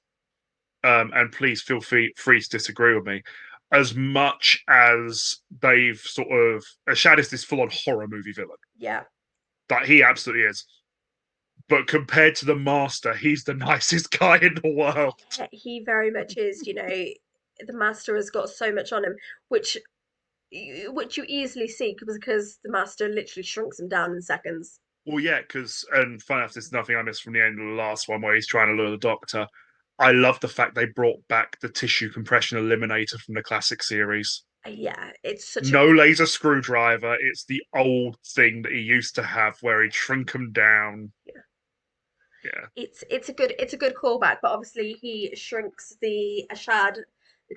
and please feel free to disagree with me. As much as they've sort of, Shad is this full-on horror movie villain Yeah. that he absolutely is, but compared to the Master, he's the nicest guy in the world. Yeah, he very much is. The master has got so much on him, which which you easily see because the master literally shrinks him down in seconds. Well, yeah, because and funny enough, there's nothing I missed from the end of the last one where he's trying to lure the Doctor. I love the fact they brought back the tissue compression eliminator from the classic series. Yeah, it's such a No good. laser screwdriver. It's the old thing that he used to have where he'd shrink them down. Yeah. Yeah. It's a good callback, but obviously he shrinks the Ashad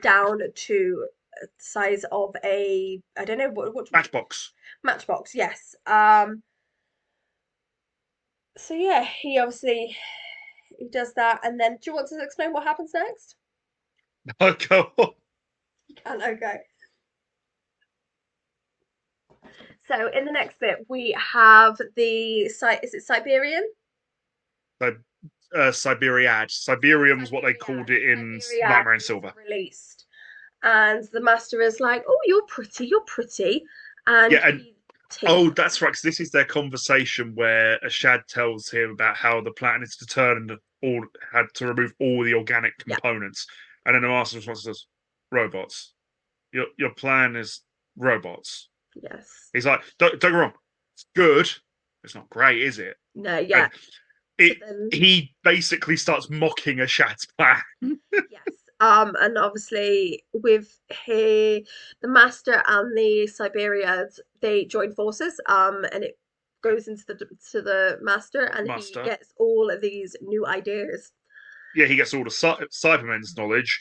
down to the size of a I don't know what Matchbox. matchbox. Yes. So yeah, he does that, and then do you want to explain what happens next? Okay. And okay. So in the next bit we have the site. Is it Siberian? So, Siberiad. Siberium's what they called Siberiad. it in Siberiad Nightmare in is Silver. released, and the master is like, "Oh, you're pretty," and Yeah, and he takes oh, her that's right. away. 'Cause this is their conversation where Ashad tells him about how the planet is to turn and all had to remove all the organic Yeah. components, and then the Master's response is, "Robots. Your plan is robots." Yes. He's like, don't get me wrong, it's good. It's not great, is it? No. Yeah. And it But then he basically starts mocking Ashad's plan. yes. And obviously with the master and the Siberians, they join forces. And it goes into the master, and he Master. gets all of these new ideas. Yeah, he gets all the Cybermen's knowledge.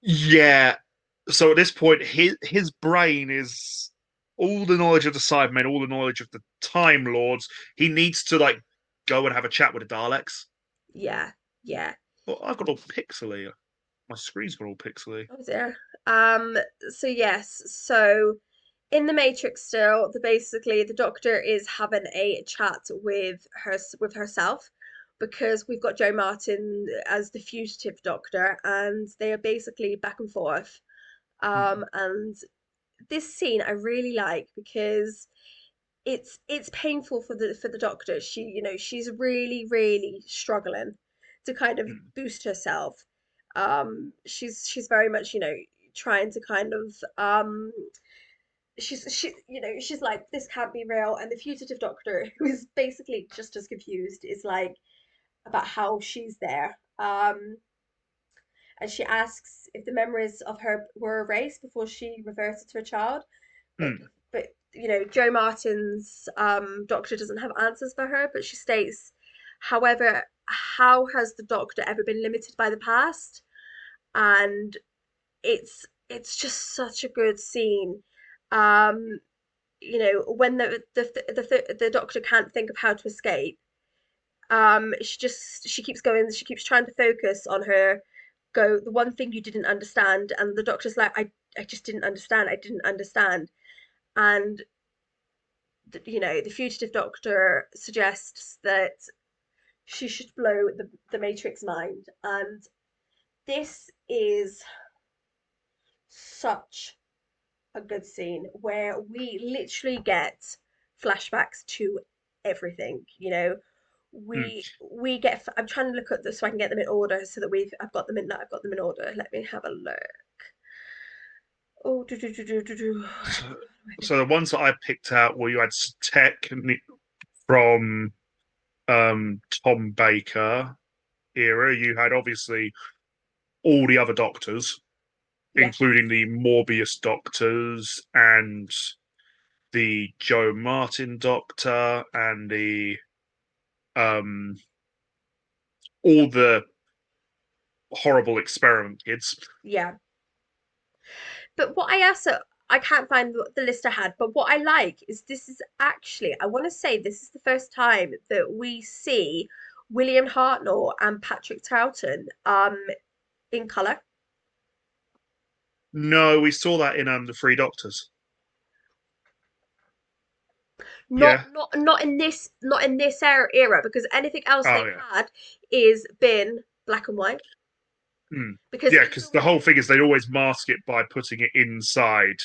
Yeah. So at this point, his brain is all the knowledge of the Cybermen, all the knowledge of the Time Lords. He needs to like go and have a chat with the Daleks. Yeah. Yeah. Well, I've got all pixely. My screen's got all pixely. Oh dear. Um, so yes, so in the Matrix still, the Doctor is having a chat with herself because we've got Joe Martin as the fugitive Doctor, and they are basically back and forth. Hmm. And this scene I really like because it's painful for the Doctor. She's really, really struggling to kind of Hmm. boost herself. She's very much, trying to kind of she's like, this can't be real, and the fugitive Doctor, who is basically just as confused, is like about how she's there. And she asks if the memories of her were erased before she reverted to a child. But Hmm. Joe Martin's doctor doesn't have answers for her, but she states, however, how has the doctor ever been limited by the past? And it's just such a good scene. Um, when the doctor can't think of how to escape, she keeps trying to focus on her go the one thing you didn't understand, and the doctor's like, I just didn't understand, I didn't understand. And the fugitive doctor suggests that she should blow the Matrix mind, and this is such a good scene where we literally get flashbacks to everything. Hmm. We get. I'm trying to look at this so I can get them in order so that I've got them in. I've got them in order. Let me have a look. Oh, do. So, so the ones that I picked out were you had Tech from Tom Baker era. You had obviously all the other Doctors, Yeah, including the Morbius Doctors and the Joe Martin Doctor and the um all the horrible experiment kids. yeah. But what I also I can't find the list I had, but what I like is this is actually I want to say this is the first time that we see William Hartnell and Patrick Troughton in colour. No, we saw that in the Three Doctors. Not Yeah. not not in this era because anything else Oh they've yeah. had is been. black and white. Mm. Because Yeah, in because the the whole thing is they'd always mask it by putting it inside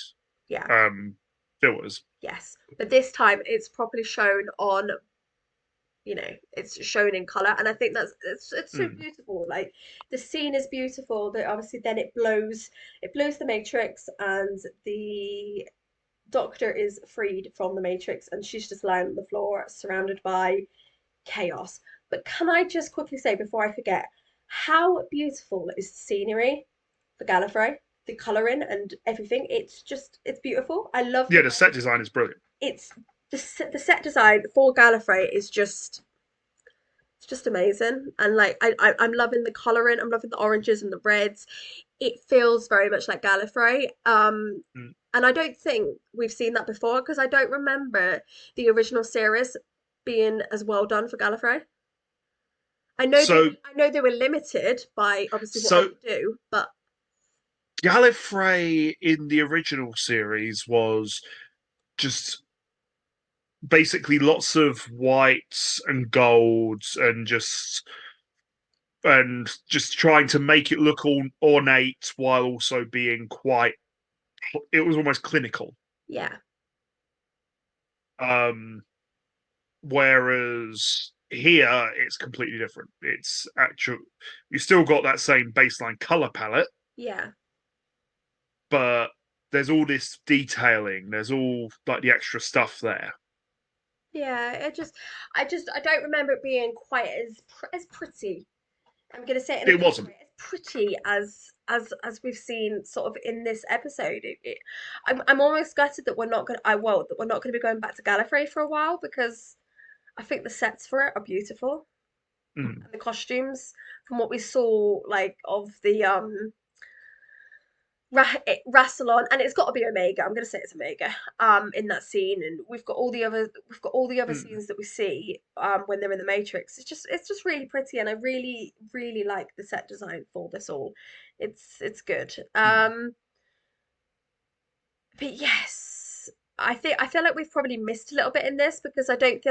yeah, filters. yes, but this time it's properly shown on, it's shown in color, and I think it's so Mm. beautiful. Like the scene is beautiful. That obviously then it blows the matrix, and the Doctor is freed from the matrix, and she's just lying on the floor, surrounded by chaos. But can I just quickly say before I forget, how beautiful is the scenery for Gallifrey? The colouring and everything. It's beautiful. I love Yeah, the the way set design is brilliant. it's the set design for Gallifrey is just it's just amazing. And like I'm loving the colouring, I'm loving the oranges and the reds. It feels very much like Gallifrey. Mm. And I don't think we've seen that before because I don't remember the original series being as well done for Gallifrey. So, I know they were limited by obviously what they so could do, but Gallifrey in the original series was just basically lots of whites and golds and just trying to make it look all ornate while also being quite. It was almost clinical. yeah, Um, Whereas here it's completely different. It's actual. You still got that same baseline color palette, yeah, but there's all this detailing. There's all like the extra stuff there. yeah. I don't remember it being quite as pretty. I'm gonna say it in a It polite wasn't. way, as pretty as we've seen sort of in this episode. I'm almost gutted that we're not gonna be going back to Gallifrey for a while because I think the sets for it are beautiful Mm, and the costumes from what we saw like of the Rassilon, and it's got to be Omega. I'm going to say it's Omega. In that scene, and we've got all the other mm, scenes that we see when they're in the Matrix. It's just really pretty, and I really really like the set design for this all. It's good. mm. But yes, I feel like we've probably missed a little bit in this because I don't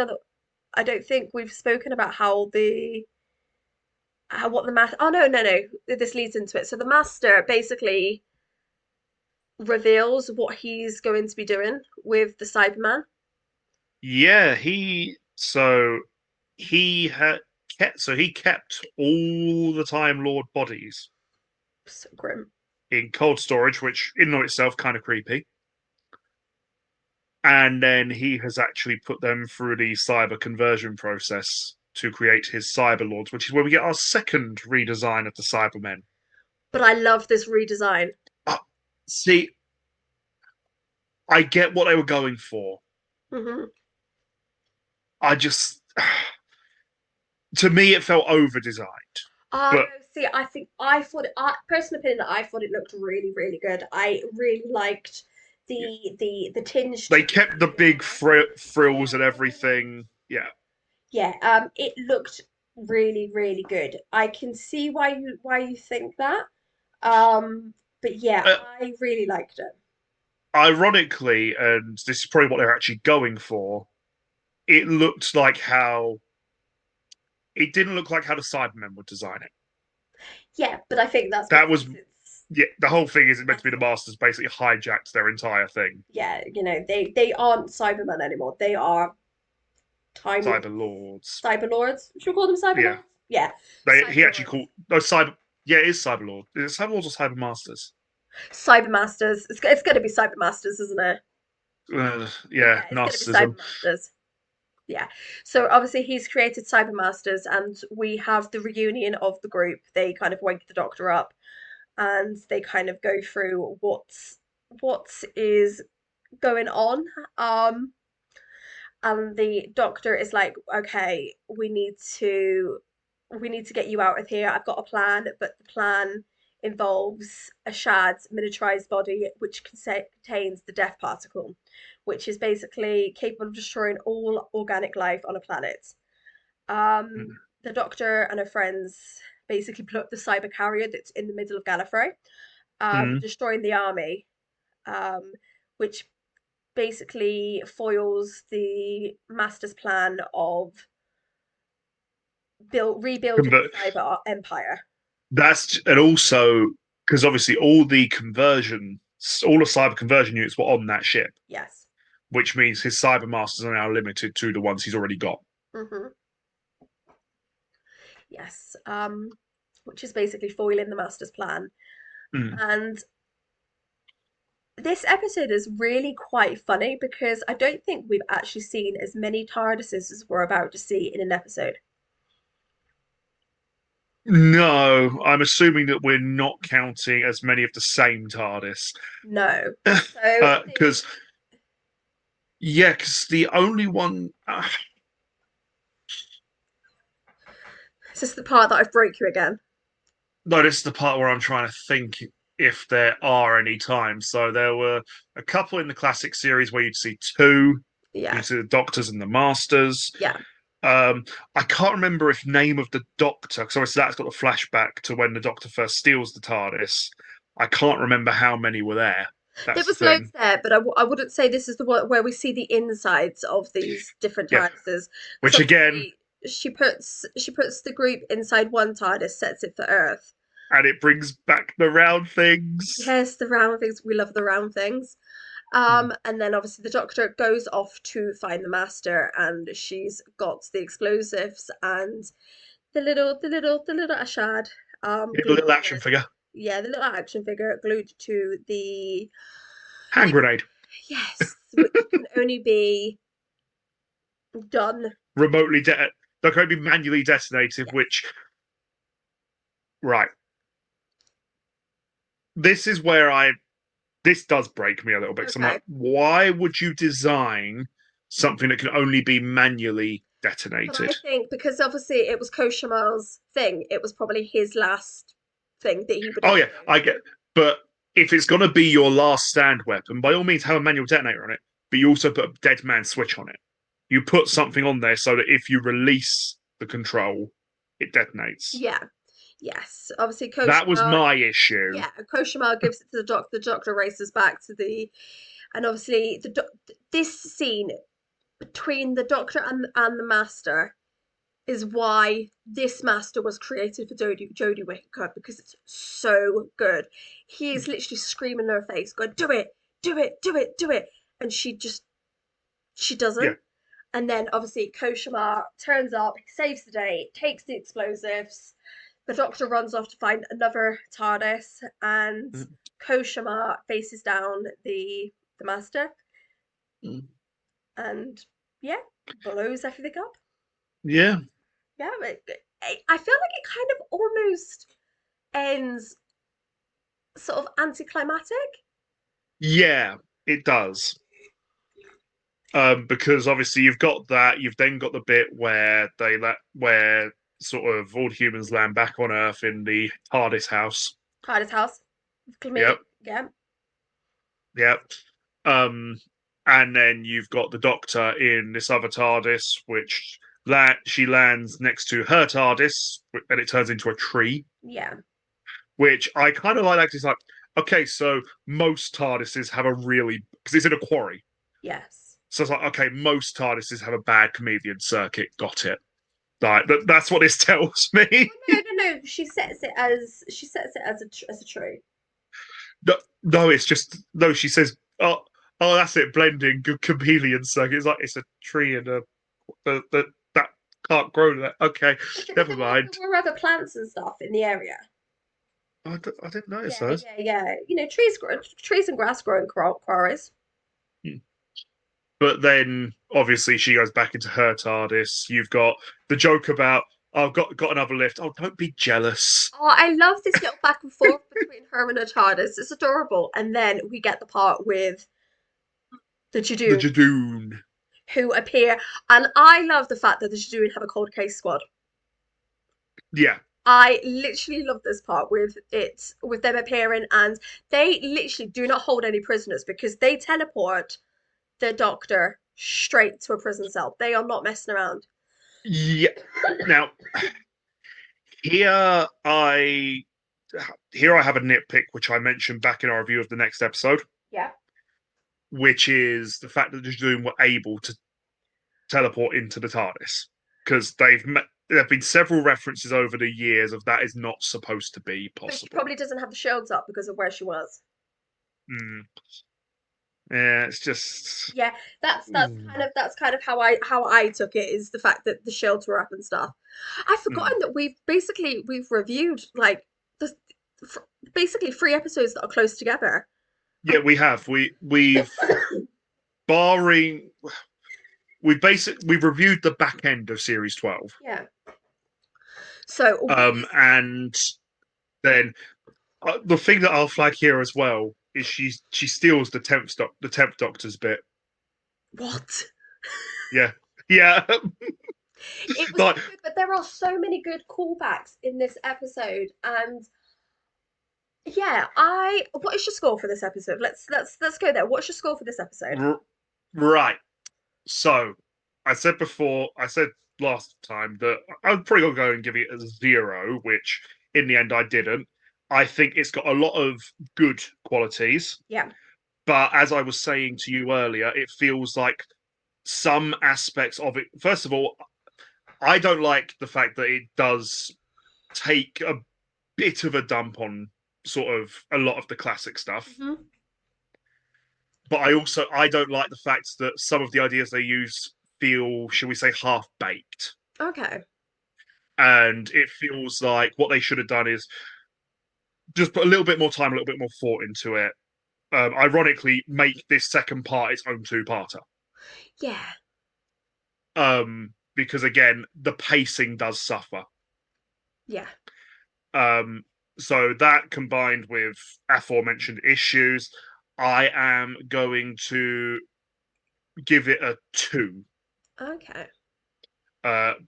think we've spoken about how the how what the master. Oh no, this leads into it. So the master basically reveals what he's going to be doing with the Cyberman. Yeah, he had he kept all the Time Lord bodies So grim. in cold storage, which in and of itself kind of creepy. And then he has actually put them through the cyber conversion process to create his cyber lords, which is where we get our second redesign of the Cybermen. But I love this redesign. Uh, See, I get what they were going for. Hmm. I just, to me, it felt over designed. Oh But no, see, I thought personal opinion, I thought it looked really, really good. I really liked the tinge they to kept the the big armor. frills and everything. Yeah. Yeah, it looked really, really good. I can see why you think that. But yeah, Uh, I really liked it. Ironically, and this is probably what they're actually going for, it looked like how. It didn't look like how the Cybermen would design it. Yeah, but I think that's That was because it's Yeah, the whole thing is meant to be the massive. Masters basically hijacked their entire thing. Yeah, they aren't Cybermen anymore. They are Time Cyber Lords, Lords. Cyber Lords. Should we call them Cyber Yeah. Lords? Yeah, He Cyber actually Lords, called no Cyber Yeah, it is Cyber Lord. Is it Cyber Lords or Cyber Masters? Cyber Masters. It's going to be Cyber Masters, isn't it? Yeah, Yeah, it's going to be narcissism. Cyber Masters. Yeah. So obviously he's created Cyber Masters, and we have the reunion of the group. They kind of wake the Doctor up, and they kind of go through what is going on. Um, and the doctor is like, okay, we need to get you out of here. I've got a plan, but the plan involves a shad miniaturized body which contains the death particle, which is basically capable of destroying all organic life on a planet. um the doctor and her friends basically blow up the cyber carrier that's in the middle of Gallifrey, Mm. destroying the army, um which basically foils the master's plan of rebuilding Convert. the cyber empire. And also because obviously all the cyber conversion units were on that ship, Yes. which means his cyber masters are now limited to the ones he's already got. Hmm. Yes. Which is basically foiling the master's plan. Mm. And this episode is really quite funny because I don't think we've actually seen as many TARDISes as we're about to see in an episode. No, I'm assuming that we're not counting as many of the same TARDIS. No. So Because, yeah, because the only one. is this the part that I've broke you again? No, this is the part where I'm trying to think if there are any times. So there were a couple in the classic series where you'd see two. Yeah. You'd see the Doctors and the Masters. Yeah. Um, I can't remember if name of the Doctor, because obviously that's got the flashback to when the Doctor first steals the TARDIS. I can't remember how many were there. There That's the was loads thing. there, but I wouldn't say this is the one where we see the insides of these different Yeah, TARDISes. Because which again, obviously she puts the group inside one TARDIS, sets it for Earth. and it brings back the round things. Yes, the round things. We love the round things. Mm. And then obviously the Doctor goes off to find the Master, and she's got the explosives and the little Ashad A glued little to action it. figure. Yeah, the little action figure glued to the Hand grenade. yes, which can only be done. Remotely they can only be manually detonated, Yes. which right. This is where this does break me a little bit because I'm Okay. like, why would you design something that can only be manually But I detonated? think because obviously it was Koshamal's thing, it was probably his last thing that he would Oh ever yeah, do. I get, but if it's gonna be your last stand weapon, by all means have a manual detonator on it, but you also put a dead man switch on it. You put something on there so that if you release the control, it detonates. Yeah. Yes. Obviously That was Koshamal, my issue. yeah, Koshamal gives it to the doctor. The Doctor races back to the, and obviously this scene between the Doctor and the Master is why this Master was created for Jodie Whittaker, because it's so good. He is literally screaming in her face, going, "Do it, do it, do it, do it," and she Yeah. doesn't. And then obviously Koshamar turns up, saves the day, takes the explosives. The Doctor runs off to find another TARDIS, and Koshamar faces down the Master, Mm. and yeah, blows everything up. Yeah. Yeah, I feel like it kind of almost ends sort of anticlimactic. Yeah, it does. Because obviously you've got that, you've then got the bit where where sort of all humans land back on Earth in the TARDIS house. TARDIS house, Yep, yeah, yep. Um, and then you've got the Doctor in this other TARDIS, which she lands next to her TARDIS, and it turns into a tree. yeah, Which I kind of like. That it's like, okay, so most TARDISes have a really because it's in a quarry. yes. So it's like, okay, most TARDISes have a bad comedian circuit. Got it. Like that's what this tells me. Well, no. She sets it as a tree. No, no, it's just no. She says, oh, that's it. Blending good chameleon circuit. It's like it's a tree and that can't grow that. Okay, But never there mind. were other plants and stuff in the area. I didn't notice Yeah, those. yeah, yeah. Trees and grass grow in quarries. Hmm. But then obviously she goes back into her TARDIS. You've got the joke about, oh, got another lift. Oh, don't be jealous. Oh, I love this little back and forth between her and her TARDIS. It's adorable. And then we get the part with the The Jadoon Jadoon. who appear, and I love the fact that the Jadoon have a cold case squad. Yeah. I literally love this part with them appearing, and they literally do not hold any prisoners because they teleport the Doctor straight to a prison cell. They are not messing around. Yeah. Now, here I here I have a nitpick which I mentioned back in our review of the next episode, Yeah. which is the fact that the Jadoon were able to teleport into the TARDIS because there have been several references over the years of that is not supposed to be But she possible. probably doesn't have the shields up because of where she was. Mm. Yeah, it's just. Yeah, that's Mm. kind of how I took it, is the fact that the shields were up and stuff. I've Mm. forgotten that we've reviewed like the basically three episodes that are close together. Yeah, we have. We've barring we've reviewed the back end of series 12. Yeah. So And then the thing that I'll flag here as well is she steals the tenth Doctor's bit. what? Yeah, yeah. It was so Like, good, but there are so many good callbacks in this episode, and yeah, I. What is your score for this episode? Let's go there. What's your score for this episode? right. So I said last time that I was probably gonna go and give it a 0, which in the end I didn't. I think it's got a lot of good qualities, Yeah, but as I was saying to you earlier, it feels like some aspects of it. First of all, I don't like the fact that it does take a bit of a dump on sort of a lot of the classic stuff. hmm, But I don't like the fact that some of the ideas they use feel, shall we say, half baked. okay, And it feels like what they should have done is just put a little bit more time, a little bit more thought into it. Ironically, make this second part its own two-parter. yeah, Because again, the pacing does suffer. yeah, Um, so that combined with aforementioned issues, I am going to give it a 2. okay,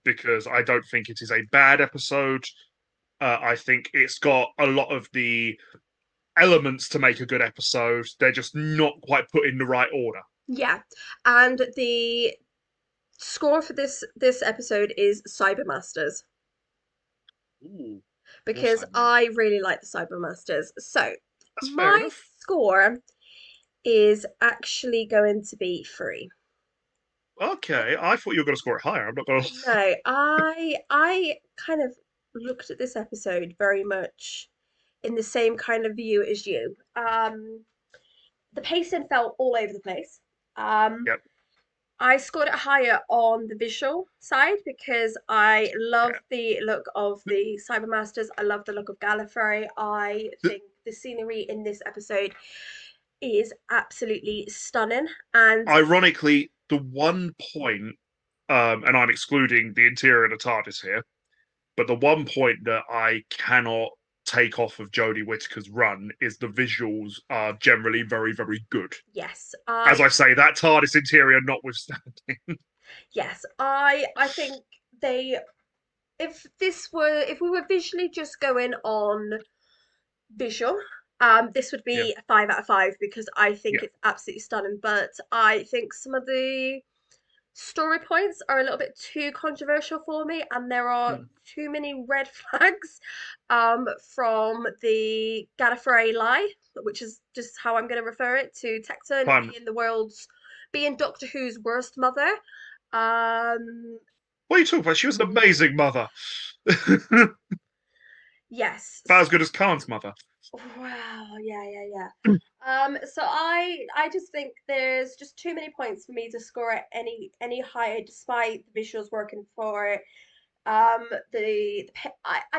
Because I don't think it is a bad episode. I think it's got a lot of the elements to make a good episode. They're just not quite put in the right order. yeah. And the score for this episode is Cybermasters, Ooh, more because Cybermen. I really like the Cybermasters. So That's fair my enough. score is actually going to be 3. Okay, I thought you were going to score it higher. I'm not going to. No, I kind of looked at this episode very much in the same kind of view as you. The pacing felt all over the place. Um, Yep. I scored it higher on the visual side because I love Yeah. the look of the Cybermasters. I love the look of Gallifrey. I think the scenery in this episode is absolutely stunning. And Ironically, the one point, and I'm excluding the interior of the TARDIS here, but the one point that I cannot take off of Jodie Whittaker's run is the visuals are generally very, very good. yes, As I say, that TARDIS interior notwithstanding. I think they, if we were visually just going on visual, this would Yeah, be a 5 out of 5 because I think yeah. it's absolutely stunning. But I think some of the story points are a little bit too controversial for me, and there are Mm. too many red flags from the Gallifrey lie, which is just how I'm going to refer it, to Tecton Fine. being Doctor Who's worst mother. Um, What are you talking about? She was an amazing mother. About yes. as good as Khan's mother. Wow, yeah, yeah, yeah. So I just think there's just too many points for me to score it any higher, despite the visuals working for it. I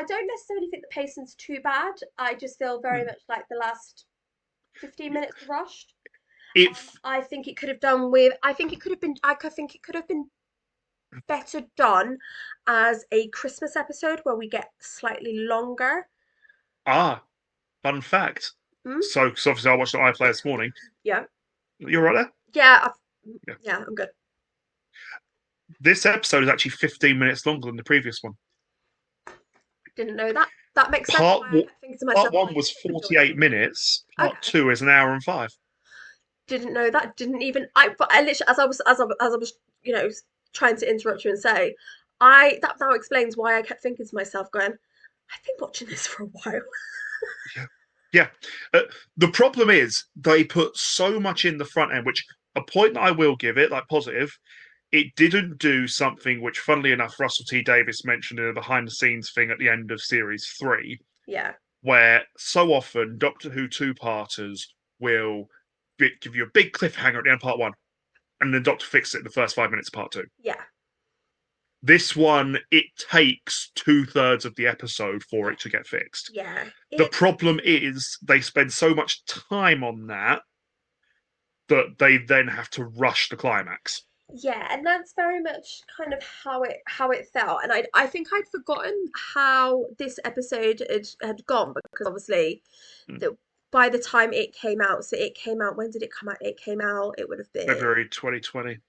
don't necessarily think the pacing's too bad. I just feel very much like the last 15 minutes were rushed. If I think it could have done with. I think it could have been. I think it could have been better done as a Christmas episode where we get slightly longer. fun fact. Hmm? So, because obviously I watched the iPlayer this morning. Yeah, You're right there. yeah, Yeah. yeah. I'm good. This episode is actually 15 minutes longer than the previous one. Didn't know that. That makes sense Part why I kept thinking to part myself, one I was enjoyed it. 48 minutes. Part Okay. two is an hour and 5. Didn't know that. Didn't even but I literally, as I was, trying to interrupt you and say, I that now explains why I kept thinking to myself, going, I've been watching this for a while. Yeah. Yeah. The problem is they put so much in the front end, which a point that I will give it, like positive, it didn't do something which, funnily enough, Russell T Davies mentioned in a behind-the-scenes thing at the end of series 3, Yeah. where so often Doctor Who two-parters will give you a big cliffhanger at the end of part 1, and then Doctor fixes it in the first 5 minutes of part 2. Yeah. This one, it takes 2/3 of the episode for Yeah. it to get fixed. Yeah. The problem is they spend so much time on that they then have to rush the climax. Yeah, and that's very much kind of how it felt. And I think I'd forgotten how this episode had gone, because obviously the by the time it came out, so it came out, when did it come out? It came out, it would have been, February 2020.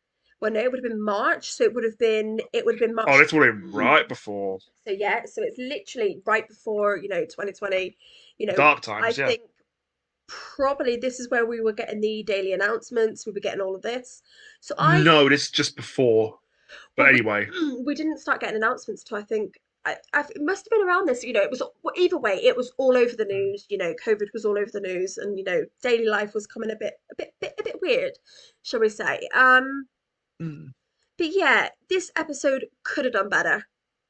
well, no, it would have been March. So it would have been Oh, March. that's what right before So yeah, so it's literally right before, 2020. Dark I Times, yeah. think probably this is where we were getting the daily announcements. We were getting all of this. So No, this is just before. But well, anyway, we didn't start getting announcements till I think it must have been around this. It was, well, either way, it was all over the news. COVID was all over the news, and daily life was coming a bit weird, shall we say? mm. But yeah, this episode could have done better.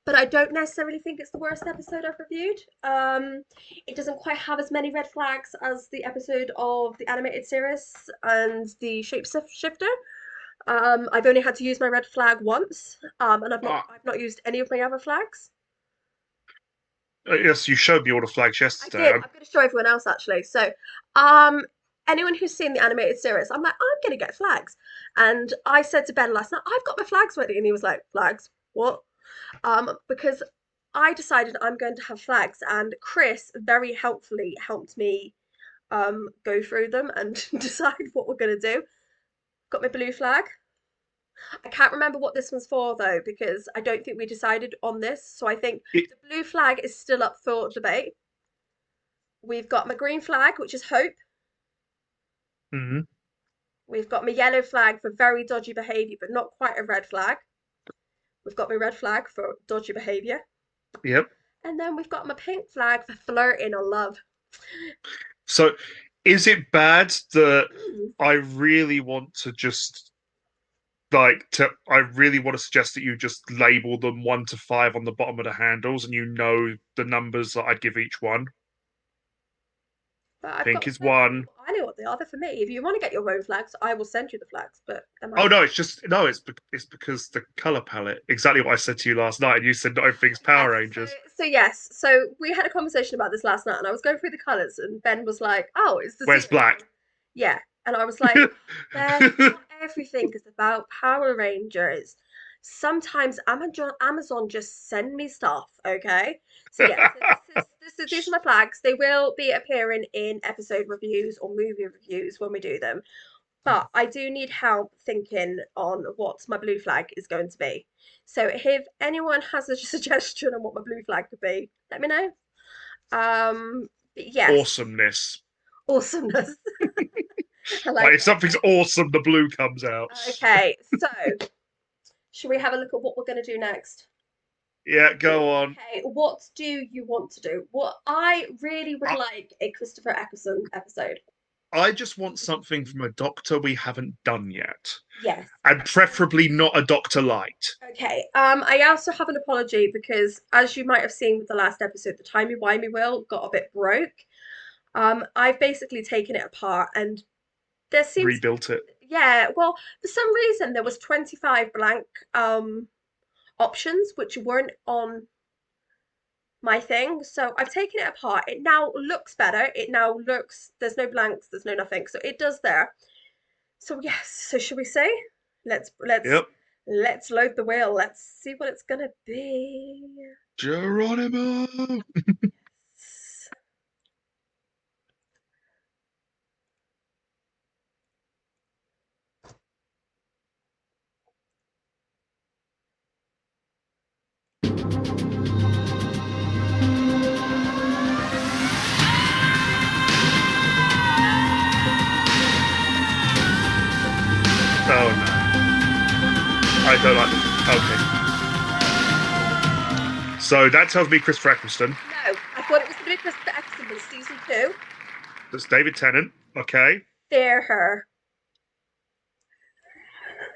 But I don't necessarily think it's the worst episode I've reviewed. It doesn't quite have as many red flags as the episode of the animated series and the shapeshifter. I've only had to use my red flag once, and I've not used any of my other flags. Yes, you showed me all the flags I yesterday. did. I'm going to show everyone else actually. So, um, anyone who's seen the animated series, I'm like, I'm going to get flags, and I said to Ben last night, I've got my flags ready, and he was like, flags? What? Because I decided I'm going to have flags, and Chris very helpfully helped me go through them and decide what we're going to do. Got my blue flag. I can't remember what this one's for though, because I don't think we decided on this. So I think It, the blue flag is still up for debate. We've got my green flag, which is hope. mm, We've got my yellow flag for very dodgy behaviour, but not quite a red flag. We've got my red flag for dodgy behaviour. yep. And then we've got my pink flag for flirting or love. So, is it bad that I really want to just I really want to suggest that you just label them 1 to 5 on the bottom of the handles, and the numbers that I'd give each one. But I've Pink got is them. 1. I know what they are. They're for me. If you want to get your own flags, I will send you the flags. But Oh no, it's because the color palette. Exactly what I said to you last night, and you said not everything's Power yes. Rangers. So we had a conversation about this last night, and I was going through the colours, and Ben was like, "Oh, it's the Where's zero black? one." Yeah, and I was like, "Ben, not everything is about Power Rangers. Sometimes Amazon just send me stuff, okay?" So yeah, so these are my flags. They will be appearing in episode reviews or movie reviews when we do them. But I do need help thinking on what my blue flag is going to be. So if anyone has a suggestion on what my blue flag could be, let me know. But yes, Awesomeness. awesomeness. I Like like if something's awesome, the blue comes out. it. Okay, so should we have a look at what we're going to do next? Yeah, go on. Okay, what do you want to do? What I really would I, like a Christopher Eccleston episode. I just want something from a Doctor we haven't done yet, Yes. and preferably not a Doctor Light. Okay. I also have an apology because, as you might have seen with the last episode, the timey-wimey wheel got a bit broke. I've basically taken it apart, and there seems, Rebuilt it. yeah, well, for some reason there was 25 blank options which weren't on my thing. So I've taken it apart. It now looks better. It now looks, there's no blanks, there's no nothing. So it does there. So yes, so should we say? Let's Yep. let's load the wheel. Let's see what it's gonna be. Geronimo. Oh no. I don't like this. Okay. So that tells me Christopher Eccleston. No, I thought it was gonna be Christopher Eccleston, but season 2. That's David Tennant. Okay. Fear her.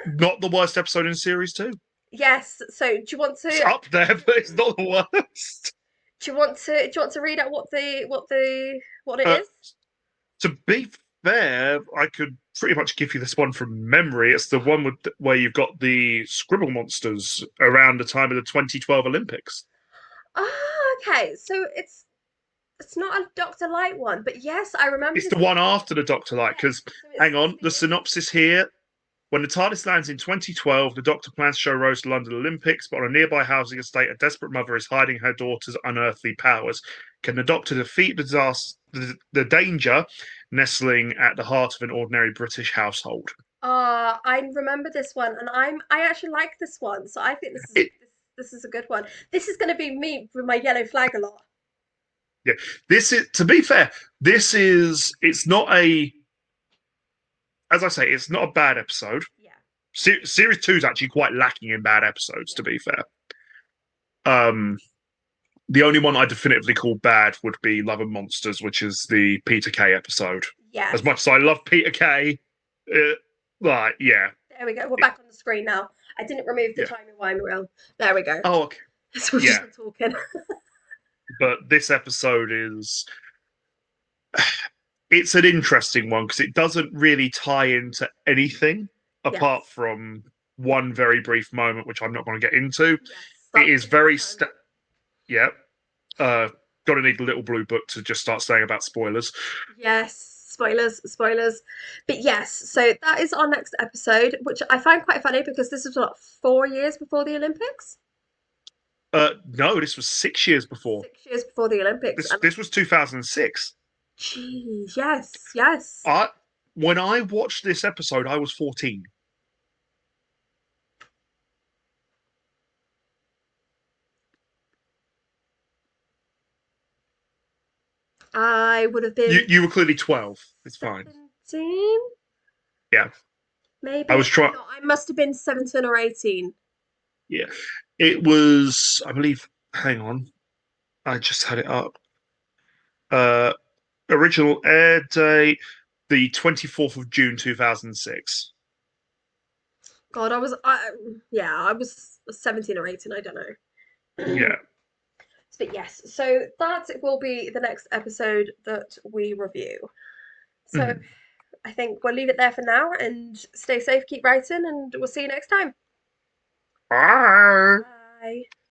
Not the worst episode in series 2. Yes. So do you want It's to up there, but it's not the worst. read out what it Uh, is? to be fair, I could pretty much give you this one from memory. It's the one where you've got the scribble monsters around the time of the 2012 Olympics. Ah, okay. So it's not a Dr. Light one, but yes, I remember It's this the one episode. after the Doctor Light, Yes. because So hang it's on, the the synopsis here. When the TARDIS lands in 2012, the Doctor plans to show Rose the London Olympics, but on a nearby housing estate, a desperate mother is hiding her daughter's unearthly powers. Can the Doctor defeat the danger nestling at the heart of an ordinary British household? I remember this one, and I actually like this one, so I think It, this is a good one. This is going to be me with my yellow flag a lot. yeah, this is, to be fair, this is, it's not a, as I say, it's not a bad episode. Yeah, Series 2 is actually quite lacking in bad episodes, yeah. to be fair. Um, the only one I definitively call bad would be Love and Monsters, which is the Peter Kay episode. As Yes. much as I love Peter Kay, yeah, There we go. We're back on the screen now. I didn't remove the yeah. timey wimey wheel. There we go. Oh, okay, So we've just yeah. been talking. But this episode is it's an interesting one because it doesn't really tie into anything apart Yes. from one very brief moment, which I'm not going to get into. Yes. It That's is the one very moment. yeah. Got to need the little blue book to just start saying about spoilers. Yes. Spoilers, spoilers. But yes, so that is our next episode, which I find quite funny because this is what, 4 years before the Olympics? No, this was 6 years before. 6 years before the Olympics. This And this was 2006. geez, yes, yes. I When I watched this episode, I was 14. I would have You been you were clearly 12. It's fine. 17, Yeah, I maybe. was trying. No, I must have been 17 or 18. Yeah, it was. I believe. Hang on, I just had it up. Uh, Original air date the 24th of June 2006. God, yeah, I was 17 or 18, I don't know. Yeah. But yes, so that will be the next episode that we review. So Mhm. I think we'll leave it there for now and stay safe, keep writing, and we'll see you next time. Bye. Bye.